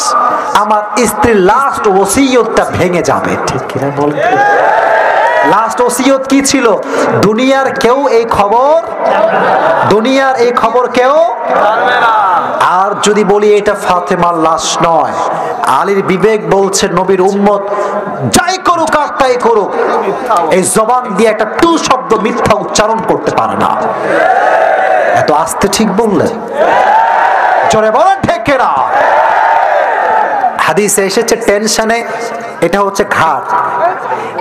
আমার স্ত্রীর লাস্ট ওসিয়তটা ভেঙে যাবে। ঠিক কিনা বলেন? লাস্ট ওসিয়ত কি ছিল? দুনিয়ার কেউ এই খবর কেউ জানবে না। আর যদি বলি এটা ফাতেমার লাশ নয়, আলীর বিবেক বলছে নবীর উম্মত যাই করুক আর তাই করুক, এই জবান দিয়ে একটা টু শব্দ মিথ্যা উচ্চারণ করতে পারে না। এত আস্তে ঠিক বললেন? জোরে বলেন ঠিক না? হাদিসে এসেছে টেনশনে, এটা হচ্ছে ঘাড়,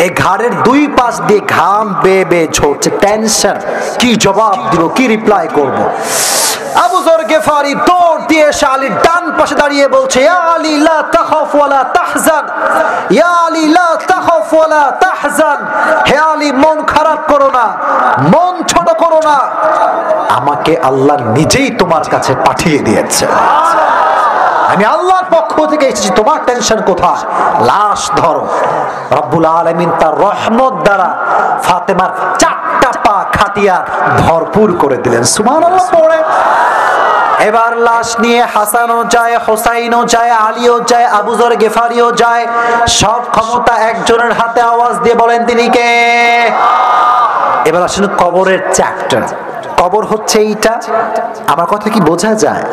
এই ঘাড়ের 2 পাশ দিয়ে ঘাম বেয়ে বেয়ে ঝরছে। টেনশন, কি জবাব দিব, কি রিপ্লাই করব? আবু যর গিফারি দৌড় দিয়ে এসে আলীর ডান পাশে দাঁড়িয়ে বলছে, ইয়া আলী লা তাখাফ ওয়া লা তাহজান, ইয়া আলী লা তাখাফ ওয়া ওয়ালা তাহজান, হে আলী মন খারাপ করো না, মন ছোট করো না, আমাকে আল্লাহ নিজেই তোমার কাছে পাঠিয়ে দিয়েছে, আমি আল্লাহর পক্ষ থেকে এসেছি, তোমার টেনশন কোথায়, লাশ ধরো। রব্বুল আলামিন তার রহমত দ্বারা ফাতেমার 4টা পা খাটিয়া ভরপুর করে দিলেন। সুবহানাল্লাহ পড়ে এবার লাশ নিয়ে হাসানও যায়, হোসাইনও যায়, আলীও যায়, আবু যর গিফারিও যায়। সব ক্ষমতা একজনের হাতে। আওয়াজ দিয়ে বলেন তিনি কে? এবার আসলে কবরের চ্যাপ্টার। কবর হচ্ছে এইটা। আমার কথা কি বোঝা যায়?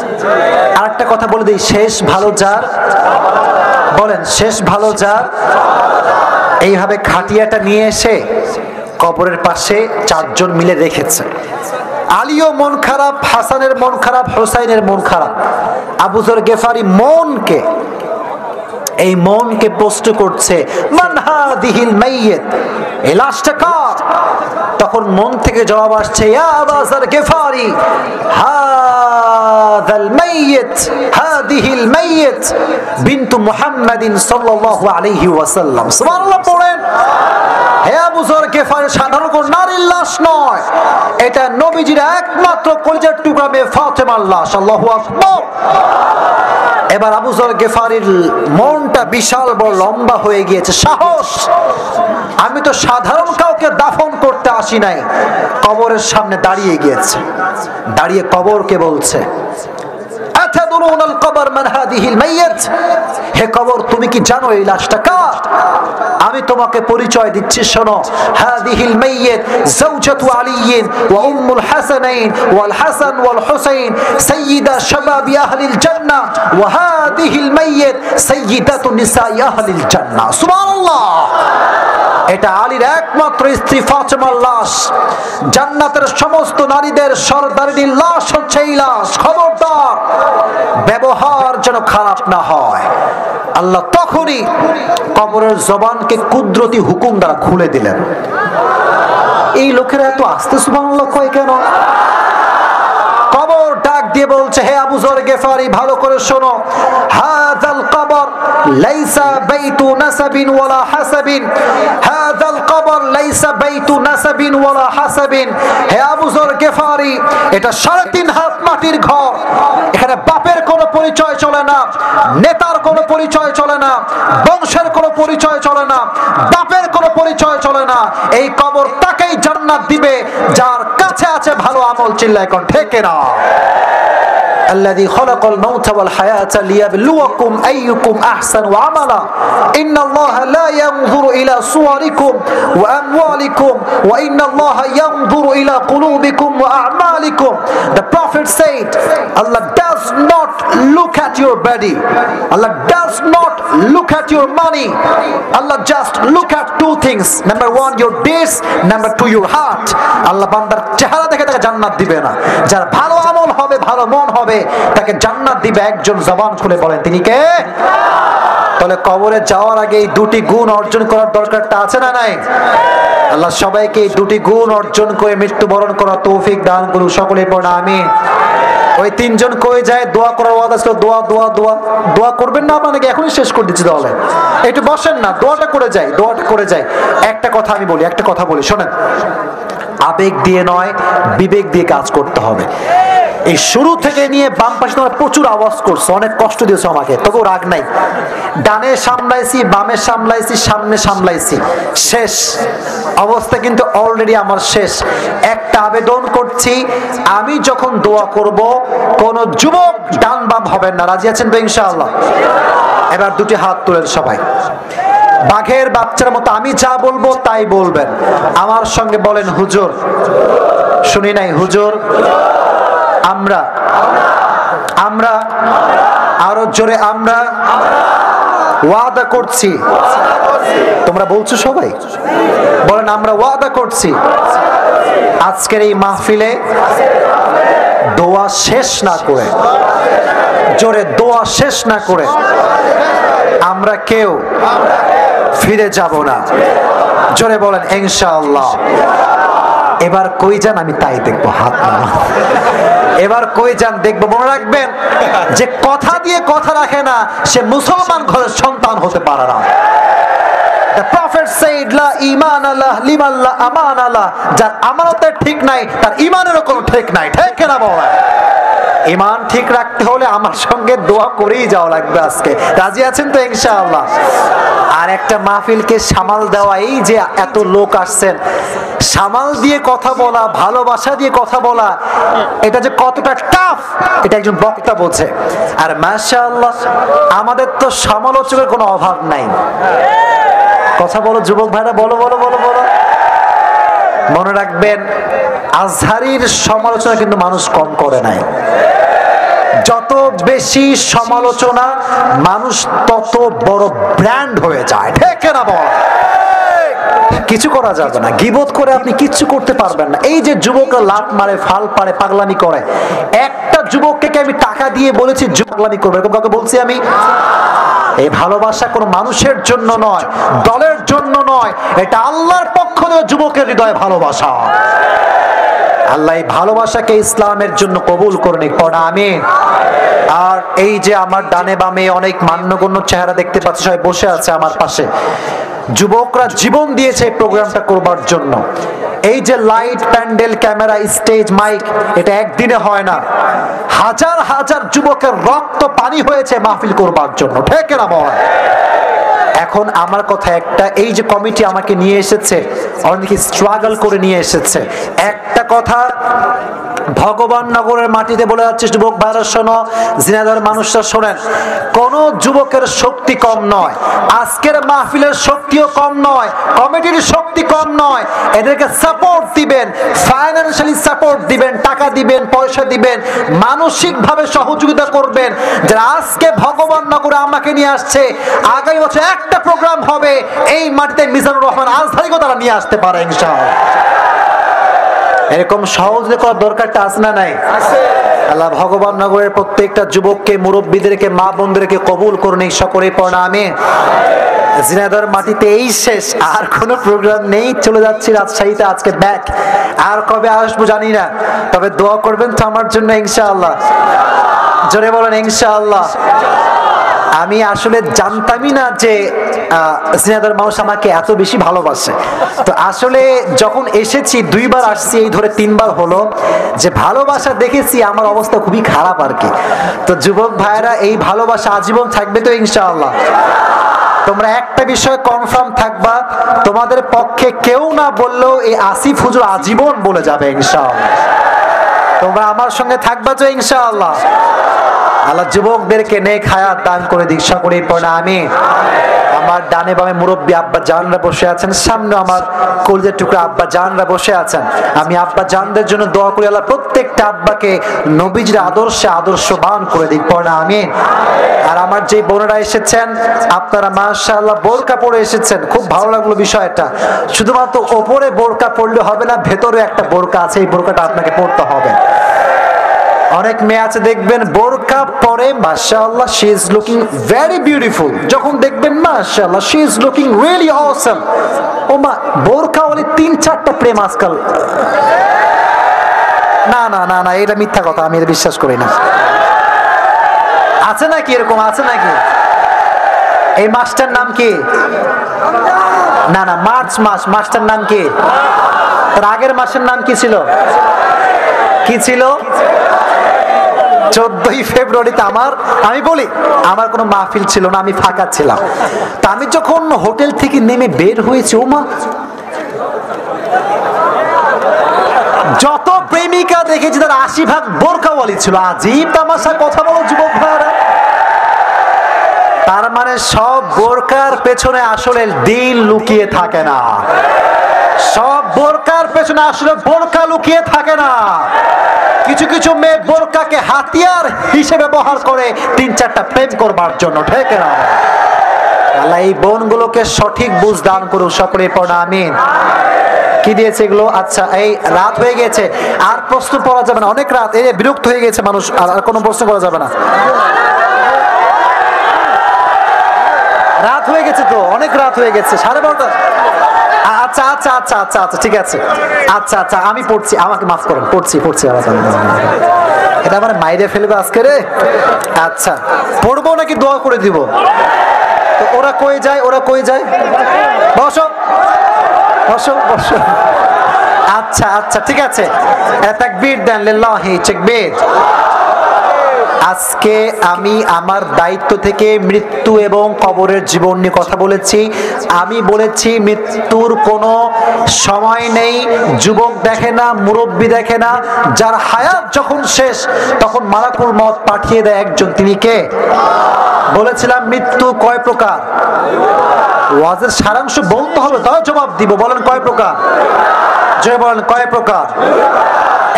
আর একটা কথা বলে দিই, শেষ ভালো যার, বলেন শেষ ভালো যার। এইভাবে খাটিয়াটা নিয়ে এসে কবরের পাশে 4 জন মিলে রেখেছে। আলীও মন খারাপ, হাসানের মন খারাপ, হোসাইনের মন খারাপ। আবু যর গিফারি এই মনকে প্রশ্ন করছে, মান হাদিহিল মাইয়িত, এই লাশটা কার? তখন মন থেকে জবাব আসছে, ইয়া আবু যর গিফারি হাযাল মাইয়িত, হাদিহিল মাইয়িত বিনতু মুহাম্মাদিন সাল্লাল্লাহু আলাইহি ওয়াসাল্লাম। সুবহানাল্লাহ পড়েন। হে আবু যর গিফারি, সাধারণ কোন নারীর লাশ নয়, এটা নবীজির একমাত্র কলিজার টুকরা মেয়ে ফাতেমার লাশ। আল্লাহু আকবার। এবার আবু যর গিফারির মনটা বিশাল বড় লম্বা হয়ে গিয়েছে। সাহস, আমি তো সাধারণ কাউকে দাফন করতে আসি নাই। কবরের সামনে দাঁড়িয়ে গিয়েছে, দাঁড়িয়ে কবরকে বলছে, আতাদুরুনাল কবর মান হাদিহিল মাইয়িত, হে কবর তুমি কি জানো এই লাশটা কার? আমি তোমাকে পরিচয় দিচ্ছি, শোনো। হাদিহিল মাইয়িত যাওজাতু আলীন ওয়া উম্মুল হাসানাইন ওয়াল হাসান ওয়াল হুসাইন সাইয়্যিদা শাবাবি আহলিল জান্নাহ ওয়া হাদিহিল মাইয়িত সাইয়্যিদাতু নিসাই আহলিল জান্নাহ। সুবহানাল্লাহ। এটা আলীর একমাত্র স্ত্রী ফাতেমার লাশ। জান্নাতের সমস্ত নারীদের সরদারিনীর লাশ হচ্ছে এই লাশ। খবরদার, ব্যবহার যেন খারাপ না হয়। আল্লাহ তখনই কবরের জবানকে কুদরতি হুকুম দ্বারা খুলে দিলেন। এই লোকেরা এত আস্তে সুবহানাল্লাহ কয় কেন? কবর ডাক দিয়ে বলছে, হে আবু যর গিফারি ভালো করে শোনো, হাযাল কবর লাইসা বাইতু নাসাবিন ওয়ালা হাসাবিন, হাযাল কবর লাইসা বাইতু নাসাবিন ওয়ালা হাসাবিন। হে আবু যর গিফারি, এটা 3.5 হাত মাটির ঘর। এখানে বাপের কোনো পরিচয় চলে না, নেতার কোনো পরিচয় চলে না, বংশের কোনো পরিচয় চলে না, বাপের কোনো পরিচয় চলে না। এই কবর তাকেই জান্নাত দিবে যার কাছে আছে ভালো আমল। চিল্লায় কোন ঠিক না? الذي خلق الموت والحياة ليبلوكم أيكم أحسن عملا إن الله لا ينظر إلى صوركم وأموالكم وإن الله ينظر إلى قلوبكم وأعمالكم. The Prophet said, Allah does not look at your body, Allah does not look at your money, Allah just look at 2 things. Number 1 your deeds, number 2 your heart. Allah বান্দার চেহারা দেখে তাকে জান্নাত দিবে না, যার ভালো আমল হবে, ভালো মন হবে, তাকে জান্নাত দিবে। একজন জবান খুলে বলেন তিনি কে? তাহলে কবরে যাওয়ার আগে এই 2টি গুণ অর্জন করার দরকারটা আছে না নাই? আল্লাহ সবাইকে এই 2টি গুণ অর্জন করে মৃত্যুবরণ করার তৌফিক দান করুন। সকলে পড়ুন আমিন। ওই 3 জন কই যায় দোয়া করার ওয়াদা ছিল, দোয়া দোয়া দোয়া দোয়া করবেন না আপনাকে? এখনই শেষ করে দিচ্ছি। তাহলে একটু বসেন না, দোয়াটা করে যাই, দোয়াটা করে যাই। একটা কথা আমি বলি, একটা কথা বলি, শোনেন। আবেগ দিয়ে নয়, বিবেক দিয়ে কাজ করতে হবে। এই শুরু থেকে নিয়ে বাম পাশে তোমরা প্রচুর আওয়াজ করছো, অনেক কষ্ট দিয়েছো আমাকে, তবুও রাগ নাই। ডানে সামলাইছি, বামে সামলাইছি, সামনে সামলাইছি, শেষ অবস্থা কিন্তু অলরেডি আমার শেষ। একটা আবেদন করছি, আমি যখন দোয়া করব কোন যুবক ডান বাম হবেন না। রাজি আছেন তো ইনশাআল্লাহ? এবার 2টি হাত তুলেন সবাই, বাঘের বাচ্চার মতো আমি যা বলবো তাই বলবেন। আমার সঙ্গে বলেন হুজুর। শুনি নাই হুজুর। আমরা আমরা আরো জোরে আমরা ওয়াদা করছি। তোমরা বলছো সবাই? বলেন আমরা ওয়াদা করছি আজকের এই মাহফিলে দোয়া শেষ না করে, জোরে দোয়া শেষ না করে আমরা কেউ ফিরে যাব না। জোরে বলেন ইনশাআল্লাহ। এবার কই যান আমি তাই দেখবো। হাত নামা। এবার কই যান দেখবো। মনে রাখবেন, যে কথা দিয়ে কথা রাখে না সে মুসলমান ঘরের সন্তান হতে পারে না। The Prophet said লা ঈমান আল্লাহ লিমান লা আমান আল্লাহ, যার আমানতের ঠিক নাই তার ঈমানেরও কোনো ঠিক নাই। ঠিক কিনা বলেন? ঈমান ঠিক রাখতে হলে আমার সঙ্গে দোয়া করেই যাওয়া লাগবে আজকে। রাজি আছেন তো ইনশাআল্লাহ? আর একটা মাহফিলকে সামাল দেওয়া, এই যে এত লোক আসছেন, সামাল দিয়ে কথা বলা, ভালোবাসা দিয়ে কথা বলা, এটা যে কতটা টাফ এটা একজন বক্তা বোঝে। আর মাশাআল্লাহ আমাদের তো সমালোচকের কোনো অভাব নাই। কথা বলো যুবক ভাইরা, বলো বলো বলো বলো। মনে রাখবেন, আজহারীর সমালোচনা কিন্তু মানুষ কম করে নাই। যত বেশি সমালোচনা মানুষ তত বড় ব্র্যান্ড হয়ে যায়। ঠিক না বল? কিছু করা যাবে না, গীবত করে আপনি কিচ্ছু করতে পারবেন না। এই যে যুবকরা লাত মারে, ফাল পারে, পাগলামি করে, একটা যুবককে আমি টাকা দিয়ে বলেছি পাগলামি করবে, এরকম কাউকে বলছি আমি? এই ভালোবাসা কোনো মানুষের জন্য নয়, দলের জন্য নয়, এটা আল্লাহর পক্ষ থেকে যুবকের হৃদয়ে ভালোবাসা। আল্লাহ এই ভালোবাসাকে ইসলামের জন্য কবুল করে নিক, পড়া আমিন। আর এই যে আমার ডানে বামে অনেক মান্যগণ্য চেহারা দেখতে পাচ্ছি, সবাই বসে আছে আমার পাশে। যুবকরা জীবন দিয়েছে এই প্রোগ্রামটা করবার জন্য। এই যে light, pandal, camera, stage, mic, এটা একদিনে হয় না। হাজার হাজার যুবকের রক্ত পানি হয়েছে মাহফিল করবার জন্য। ঠিক না বল? এখন আমার কথা একটা, এই যে কমিটি আমাকে নিয়ে এসেছে, অনেকে স্ট্রাগল করে নিয়ে এসেছে। একটা কথা ভগবান নগরের মাটিতে বলে যাচ্ছে, যুবক ভাইরা শোনো, জিনাদার মানুষরা শোনেন, কোন যুবকের শক্তি কম নয়, আজকের মাহফিলের শক্তিও কম নয়, কমিটির শক্তি কম নয়। এদেরকে সাপোর্ট দিবেন, ফাইন্যান্সিয়ালি সাপোর্ট দিবেন, টাকা দিবেন, পয়সা দিবেন, মানসিক ভাবে সহযোগিতা করবেন। যারা আজকে ভগবান নগরে আমাকে নিয়ে আসছে, আগামী বছর একটা প্রোগ্রাম হবে এই মাটিতে মিজানুর রহমান আজহারীকে তারা নিয়ে আসতে পারে ইনশাআল্লাহ। এরকম সহযোগিতা করার দরকারটা আছে না নাই? আল্লাহ ভগবান নগরের প্রত্যেকটা যুবককে, মুরব্বীদেরকে, মা বোনদেরকে কবুল করুন, সকলে পড়া আমিন। জিনাদার মাটিতে এই শেষ, আর কোনো প্রোগ্রাম নেই, চলে যাচ্ছি রাজশাহীতে আজকে ব্যাক। আর কবে আসবো জানি না, তবে দোয়া করবেন তো আমার জন্য ইনশাআল্লাহ। জোরে বলেন ইনশাআল্লাহ। আমি আসলে জানতামই না যে জিনাদার মানুষ আমাকে এত বেশি ভালোবাসে। তো আসলে যখন এসেছি, দুইবার আসছি, এই ধরে তিনবার হলো, যে ভালোবাসা দেখেছি, আমার অবস্থা খুবই খারাপ আর কি। তো যুবক ভাইরা, এই ভালোবাসা আজীবন থাকবে তো ইনশাআল্লাহ? তোমরা একটা বিষয় কনফার্ম থাকবা, তোমাদের পক্ষে কেউ না বললেও এই আসিফ হুজুর আজীবন বলে যাবে ইনশাআল্লাহ। তোমরা আমার সঙ্গে থাকবা তো ইনশাআল্লাহ? আল্লাহ যুবকদেরকে নেক হায়াত দান করে দিক, সকলেই পড়া আমিন। আমার ডানে বামে মুরব্বী আব্বা জানরা বসে আছেন, সামনে আমার কলিজার টুকরা আব্বা জানরা বসে আছেন। আমি আব্বা জানদের জন্য দোয়া করি, আল্লাহ প্রত্যেকটা আব্বাকে নবীজির আদর্শে আদর্শবান করে দিক, পড়া আমিন। আর আমার যে বোনেরা এসেছেন, আপনারা মাশাআল্লাহ বোরকা পরে এসেছেন, খুব ভালো লাগলো বিষয়টা। শুধুমাত্র ওপরে বোরকা পরলে হবে না, ভেতরে একটা বোরকা আছে, এই বোরকাটা আপনাকে পরতে হবে। অনেক মেয়ে আছে দেখবেন বোরকা পরে, মাশাআল্লাহ she is looking very beautiful, যখন দেখবেন মাশাআল্লাহ she is looking really awesome. ও মা, বোরকা ওলি 3-4টা প্রেম আজকাল। না না না না, এটা মিথ্যা কথা, আমি এটা বিশ্বাস করি না। আছে নাকি এরকম? আছে নাকি? এই মাসটার নাম কি? না না, মার্চ মাস, মাসটার নাম কি? তার আগের মাসের নাম কি ছিল? কি ছিল? 14ই ফেব্রুয়ারিতে আমি বলি, আমার কোনো মাহফিল ছিল না, আমি ফাঁকা ছিলাম। তা আমি যখন হোটেল থেকে নেমে বের হয়েছি, ও মা, যত প্রেমিকা দেখেছি তার 80% বোরকাওয়ালি ছিল। আজীব তামাশা, কথা বলো যুবক ভাইরা। তার মানে সব বোরকার পেছনে আসলে দিল লুকিয়ে থাকে না, সব বোরকার পেছনে আসলে বোরকা লুকিয়ে থাকে না। কিছু কিছু মেয়ে বোরকাকে হাতিয়ার হিসেবে ব্যবহার করে 3-4টা প্রেম করবার জন্য। ঠিক না? আল্লাহ এই বোনগুলোকে সঠিক বুঝ দান করুন, সকলে পড়া আমিন। কি দিয়েছে এগুলো? আচ্ছা, এই রাত হয়ে গেছে, আর প্রশ্ন পড়া যাবে না, অনেক রাত, এই বিরক্ত হয়ে গেছে মানুষ, আর কোনো প্রশ্ন করা যাবে না। রাত হয়ে গেছে তো, অনেক রাত হয়ে গেছে, 12:30। আচ্ছা আচ্ছা আচ্ছা আচ্ছা আচ্ছা, ঠিক আছে। আচ্ছা আচ্ছা, আমি পড়ছি, আমাকে মাফ করেন, পড়ছি। এটা আমার মাইরে ফেলবে আজকে রে। আচ্ছা, পড়বো নাকি দোয়া করে দিব? তো ওরা কই যায়, ওরা কই যায়? বসো বসো বসো। আচ্ছা আচ্ছা ঠিক আছে, তাকবীর দেন, লিল্লাহি তাকবীর। আজকে আমি আমার দায়িত্ব থেকে মৃত্যু এবং কবরের জীবন নিয়ে কথা বলেছি। আমি বলেছি মৃত্যুর কোনো সময় নেই, যুবক দেখে না, মুরব্বী দেখে না, যার হায়াত যখন শেষ তখন মালাকুল মউত পাঠিয়ে দেয় একজন, তিনি কে? বলেছিলাম মৃত্যু কয় প্রকার? ওয়াজের সারাংশ বলতে হবে, তাও জবাব দিব। বলেন কয় প্রকার? জয় বলেন কয় প্রকার?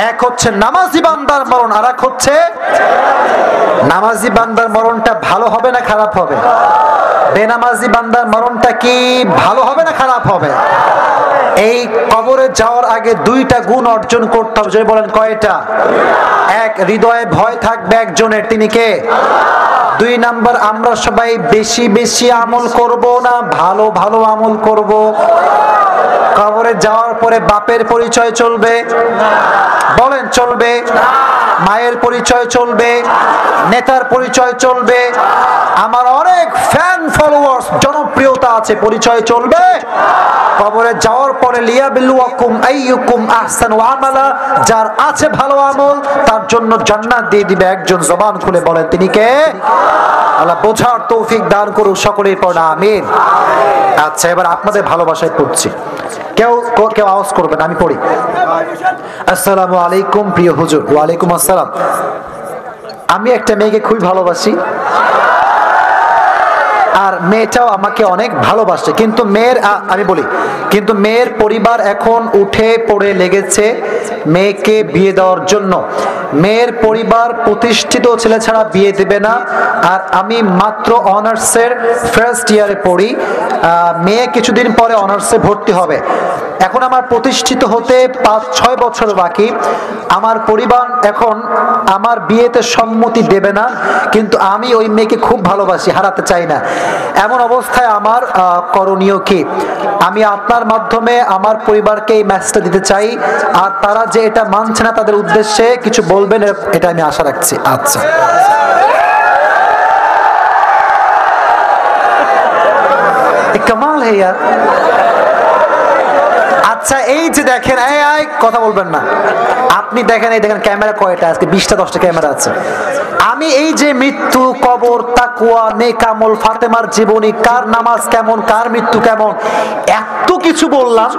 এক হচ্ছে নামাজি বান্দার মরণ, আর এক হচ্ছে নামাজি বান্দার মরণটা ভালো হবে না খারাপ হবে? বেনামাজি বান্দার মরণটা কি ভালো হবে না খারাপ হবে? এই কবরে যাওয়ার আগে দুইটা গুণ অর্জন করতে হবে। জয় বলেন কয়টা? এক, হৃদয়ে ভয় থাকবে একজনের, তিনি কে? দুই নাম্বার, আমরা সবাই বেশি বেশি আমল করব না ভালো ভালো আমল করব? কবরে যাওয়ার পরে বাপের পরিচয় চলবে? বলেন চলবে? মায়ের পরিচয় চলবে? নেতার পরিচয় চলবে? আমার অনেক ফ্যান ফলোয়ার্স, জনপ্রিয়তা আছে, পরিচয় চলবে? কবরে যাওয়ার পরে লিয়াবিলুয়াকুম আইয়ুকুম আহসানু আমালা, যার আছে ভালো আমল তার জন্য জান্নাত দিয়ে দিবে একজন। জবান খুলে বলেন তিনি কে? আল্লাহ বোঝার তৌফিক দান করুক সকলেই পড়া আমিন। আচ্ছা, এবার আপনাদের ভালোবাসায় পড়ছি, কেউ কেউ আওয়াজ করবেন, আমি পড়ি। আসসালামু আলাইকুম প্রিয় হুজুর। ওয়ালাইকুম আসসালাম। আমি একটা মেয়েকে খুবই ভালোবাসি, আর মেয়েটাও আমাকে অনেক ভালোবাসে, কিন্তু মেয়ের আমি বলি, কিন্তু মেয়ের পরিবার এখন উঠে পড়ে লেগেছে মেয়েকে বিয়ে দেওয়ার জন্য। মেয়ের পরিবার প্রতিষ্ঠিত ছেলে ছাড়া বিয়ে দেবে না, আর আমি মাত্র অনার্সের ফার্স্ট ইয়ারে পড়ি। মেয়ে কিছুদিন পরে অনার্সে ভর্তি হবে। এখন আমার প্রতিষ্ঠিত হতে 5-6 বছর বাকি। আমার পরিবার এখন আমার বিয়েতে সম্মতি দেবে না, কিন্তু আমি ওই মেয়েকে খুব ভালোবাসি, হারাতে চাই না। এমন অবস্থায় আমার করণীয় কি? আমি আপনার মাধ্যমে আমার পরিবারকে এই মেসেজটা দিতে চাই, আর তারা যে এটা মানছে না তাদের উদ্দেশ্যে কিছু বলবেন, এটা আমি আশা রাখছি। আচ্ছা, কামাল হ্যাঁ। আচ্ছা, এই যে দেখেন, কথা বলবেন না আপনি, দেখেন এই দেখেন ক্যামেরা কয়টা? আজকে 20টা-10টা ক্যামেরা আছে। আমি এই যে মৃত্যু, কবর, তাকওয়া, নেক আমল, ফাতেমার জীবনী, কার নামাজ কেমন, কার মৃত্যু কেমন, এত কিছু বললাম,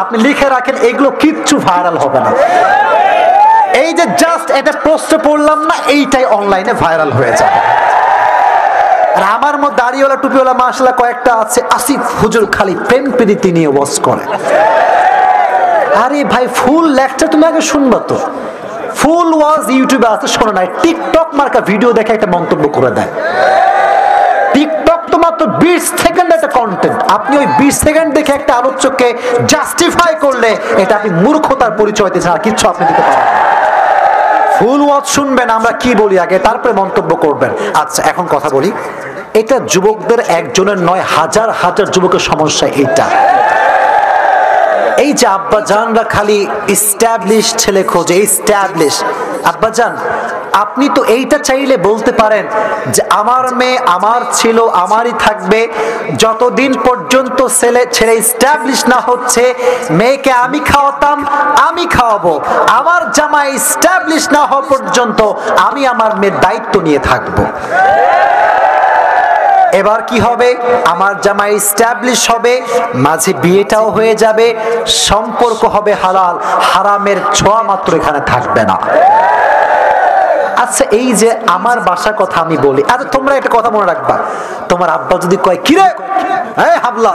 আপনি লিখে রাখেন, এগুলো কিচ্ছু ভাইরাল হবে না। এই যে জাস্ট এটা পোস্ট পড়লাম না, এইটাই অনলাইনে ভাইরাল হয়ে যাবে। আর আমার মধ্যে দাড়িওয়ালা টুপিওয়ালা মাশাআল্লাহ কয়েকটা আছে, আসিফ হুজুর খালি প্রেম প্রীতি নিয়ে ওয়াজ করে। আরে ভাই, ফুল লেকচার তুমি আগে শুনবা তো। ফুল ওয়াজ ইউটিউবে আছে, শোনো না। টিকটক মার্কা ভিডিও দেখে একটা মন্তব্য করে দেয়। টিকটক তো মাত্র 20 সেকেন্ড একটা কন্টেন্ট, আপনি ওই 20 সেকেন্ড দেখে একটা আলোচককে জাস্টিফাই করলে এটা আপনি মূর্খতার পরিচয় দিচ্ছেন, আর কিচ্ছু আপনি দিতে পারেন। ফুল ওয়াজ শুনবেন আমরা কি বলি আগে, তারপরে মন্তব্য করবেন। আচ্ছা, এখন কথা বলি। এটা যুবকদের একজনের নয়, হাজার হাজার যুবকের সমস্যা এটা। এই যে আব্বা জানরা খালি এস্টাবলিশ ছেলে খোঁজে, এস্টাবলিশ। আব্বা জান, আপনি তো এইটা চাইলে বলতে পারেন যে আমার মেয়ে আমার ছিল, আমারই থাকবে, যতদিন পর্যন্ত ছেলে এস্টাবলিশ না হচ্ছে মেয়েকে আমি খাওয়াতাম, আমি খাওয়াবো, আমার জামাই এস্টাবলিশ না হওয়া পর্যন্ত আমি আমার মেয়ের দায়িত্ব নিয়ে থাকবো। এবার কি হবে? আমার জামাই এস্টাবলিশ হবে, মাঝে বিয়েটাও হয়ে যাবে, সম্পর্ক হবে হালাল, হারামের ছোঁয়া মাত্র এখানে থাকবে না। আচ্ছা, এই যে আমার বাসার কথা আমি বলি, আচ্ছা তোমরা একটা কথা মনে রাখবা, তোমার আব্বা যদি কয় কি রে হাবলা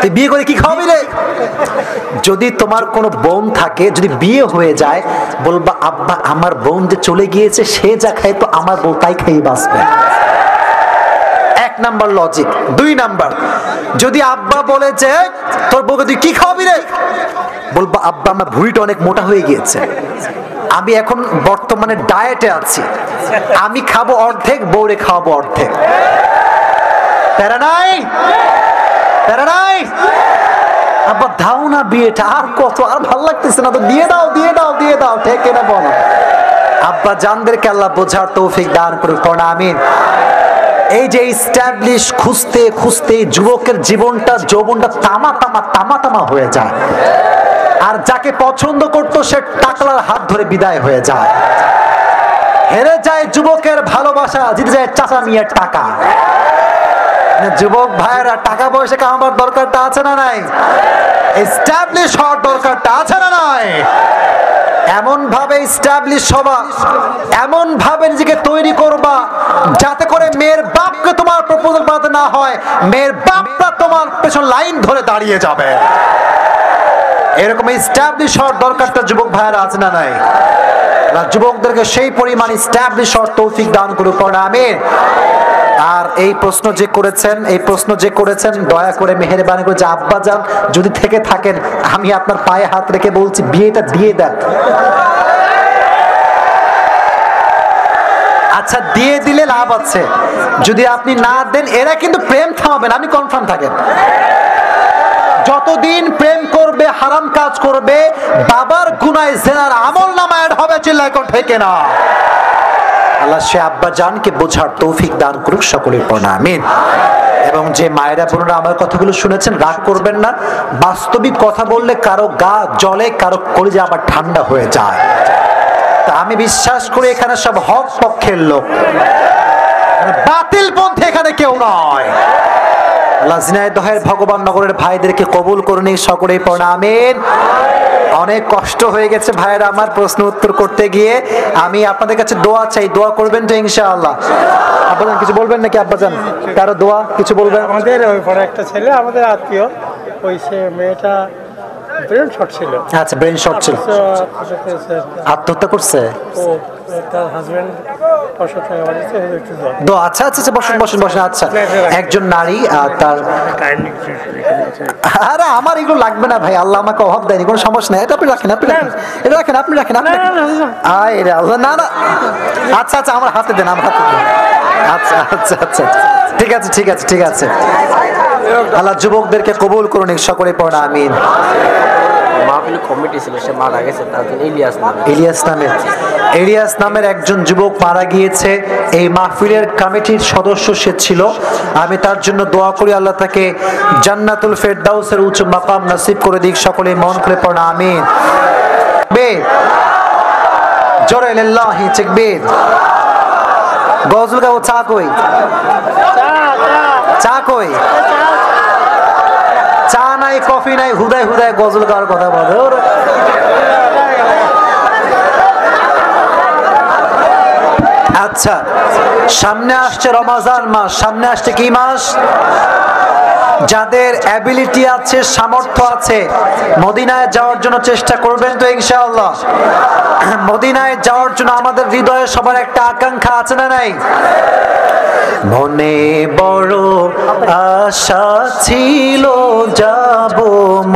তুই বিয়ে করে কি খাওয়াবি রে, যদি তোমার কোনো বোন থাকে, যদি বিয়ে হয়ে যায়, বলবা আব্বা আমার বোন যে চলে গিয়েছে, সে যা খায় তো আমার বউ তাই খেয়ে বাঁচবে। এক নাম্বার লজিক। 2 নাম্বার, যদি আব্বা বলে যে তোর বউকে তুই কি খাওয়াবি রে, বলবা আব্বা আমার ভুঁড়িটা অনেক মোটা হয়ে গিয়েছে, আমি এখন বর্তমানে ডায়েটে আছি, আমি খাবো অর্ধেক, বউরে খাওয়াবো অর্ধেক। প্যারা নাই, প্যারা নাই। আব্বা দাও না বিয়েটা, আর কত, আর ভালো লাগতেছে না তো, দিয়ে দাও দিয়ে দাও দিয়ে দাও, ঠিক না বলো? আব্বা জানদেরকে আল্লাহ বোঝার তৌফিক দান করুন, আমিন। এই যে এস্টাবলিশ খুঁজতে খুঁজতে যুবকের জীবনটা যৌবনটা তামা তামা তামা তামা হয়ে যায়, আর যাকে পছন্দ করতো সে টাকলার হাত ধরে বিদায় হয়ে যায়, হেরে যায় যুবকের ভালোবাসা, জিতে যায় চাচা মিয়ার টাকা। যুবক ভাইয়েরা, টাকা পয়সা কামাবার দরকারটা আছে না নাই? এস্টাবলিশ হওয়ার দরকারটা আছে না নাই? এমন ভাবে এস্টাবলিশ হবা, এমন ভাবে নিজেকে তৈরি করবা যাতে করে মেয়ের বাপকে তোমার প্রপোজাল পাঠাতে না হয়, মেয়ের বাপটা তোমার পেছন লাইন ধরে দাঁড়িয়ে যাবে। এরকম এস্টাবলিশ হওয়ার দরকারটা যুবক ভাইয়েরা আছে না নাই? যুবকদেরকে সেই পরিমাণ এস্টাবলিশ হওয়ার তৌফিক দান করুক, আমিন। আর এই প্রশ্ন যে করেছেন দয়া করে মেহেরবানি করে, যে আব্বা যান যদি থেকে থাকেন, আমি আপনার পায়ে হাত রেখে বলছি বিয়েটা দিয়ে দেন। আচ্ছা, দিয়ে দিলে লাভ আছে, যদি আপনি না দেন এরা কিন্তু প্রেম থামাবেন, আপনি কনফার্ম থাকেন। যতদিন প্রেম করবে, হারাম কাজ করবে, বাবার গুনায় জেনার আমল নামা অ্যাড হবে, চিল্লায় কোন ঠিক না? আল্লাহ সে আব্বা জানকে বোঝার তৌফিক দান করুক, সকলের পর আমিন। এবং যে মায়েরা বোনেরা আমার কথাগুলো শুনেছেন, রাগ করবেন না। বাস্তবিক কথা বললে কারো গা জ্বলে, কারো কলিজা আবার ঠান্ডা হয়ে যায়। তা আমি বিশ্বাস করি এখানে সব হক পক্ষের লোক, বাতিল পন্থী এখানে কেউ নয়। আল্লাহ ঝিনাইদহের ভগবান নগরের ভাইদেরকে কবুল করুন, সকলেই পর আমিন। অনেক কষ্ট হয়ে গেছে ভাইয়েরা আমার প্রশ্ন উত্তর করতে গিয়ে। আমি আপনাদের কাছে দোয়া চাই, দোয়া করবেন তো ইনশাআল্লাহ? আব্বাজান কিছু বলবেন নাকি? আব্বাজান কারো দোয়া কিছু বলবেন? আমাদের ওই পরে একটা ছেলে, আমাদের আত্মীয়, ওই সে মেয়েটা ব্রেন শট ছিল। আচ্ছা, ব্রেন শট ছিল, আত্মহত্যা করছে। তার হাজবেন্ড আচ্ছা আচ্ছা, বসেন বসেন বসেন। আচ্ছা, একজন নারী, তার আরে আমার এগুলো লাগবে না ভাই, আল্লাহ আমাকে অভাব দেয়নি, কোনো সমস্যা নেই। এটা আপনি রাখেন, আপনি রাখেন, এটা রাখেন, আপনি রাখেন, আপনি আয় রে আল্লাহ, না না। আচ্ছা আচ্ছা, আমার হাতে দেন, আমার হাতে দেন। আচ্ছা আচ্ছা আচ্ছা, ঠিক আছে ঠিক আছে ঠিক আছে। আল্লাহ যুবকদেরকে কবুল করুন, সকলে পড়া আমিন। কমিটি ছিল, সে মারা গেছে, তার ইলিয়াস নামের একজন যুবক মারা গিয়েছে। এই মাহফিলের কমিটির সদস্য সে ছিল। আমি তার জন্য দোয়া করি, আল্লাহ তাকে জান্নাতুল ফেরদাউসের উচ্চ মাকাম নসিব করে দিক, সকলে মন খুলে পড়া আমিন। জোরে লিল্লাহি তাকবীর। গজল গাও, চা কই? চা কই? চা নাই, কফি নাই, হুদায় হুদায় গজল গাওয়ার কথা বলে। আচ্ছা, সামনে আসছে রমাজান মাস, সামনে আসছে কি মাস? যাদের অ্যাবিলিটি আছে, সামর্থ্য আছে, মদিনায় যাওয়ার জন্য চেষ্টা করবেন তো ইনশাআল্লাহ? মদিনায় যাওয়ার জন্য আমাদের হৃদয়ে সবার একটা আকাঙ্ক্ষা আছে না নাই? মনে বড় আশা ছিল যাব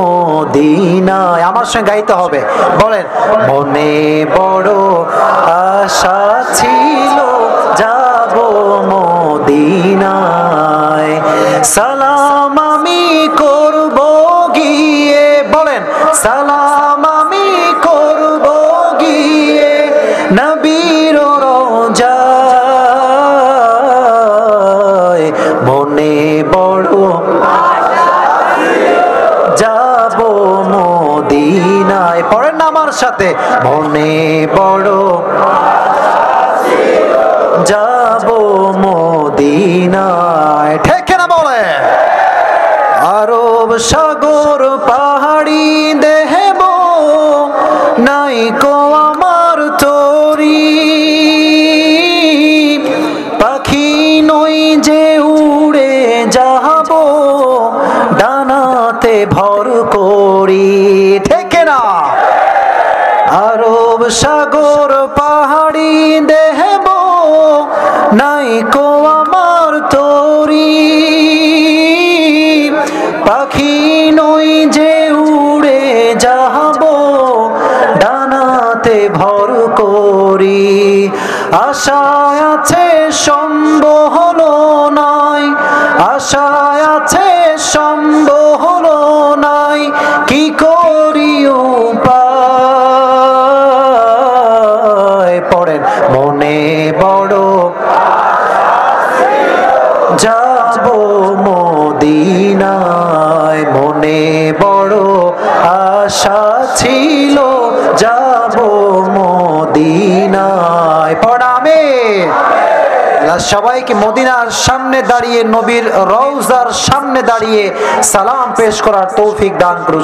মদিনায়। আমার সঙ্গে গাইতে হবে, বলেন। মনে বড় আশা ছিল যাব মদিনায়, সালাম আমি করব গিয়ে, বলেন। সালাম আমি করব গিয়ে নবীর রওজায়, মনে বড় যাব মদিনায়। পড়েন না আমার সাথে, মনে বড় যাব মদিনায়, ঠিক না বলে? আরব সাগর পাহাড়ি দেহব নাই কো আমার তরি, পাখি নই যে উড়ে যাব ডানাতে ভর করি, ঠিক না? আরব সাগর পাহাড়ি দেহব নাই কো আমার তরি, পাখি নই যে উড়ে যাব ডানাতে ভর করি, আশায় আছে সম্বল নাই, আশায় আছে সম্বল নাই, কি করি উপায়? পড়েন, মনে বড় আশা ছিল যাব মদিনায়। পড়ামে সবাইকে মদিনার সামনে দাঁড়িয়ে, নবীর রওজার সামনে দাঁড়িয়ে সালাম পেশ করার তৌফিক দান করুন।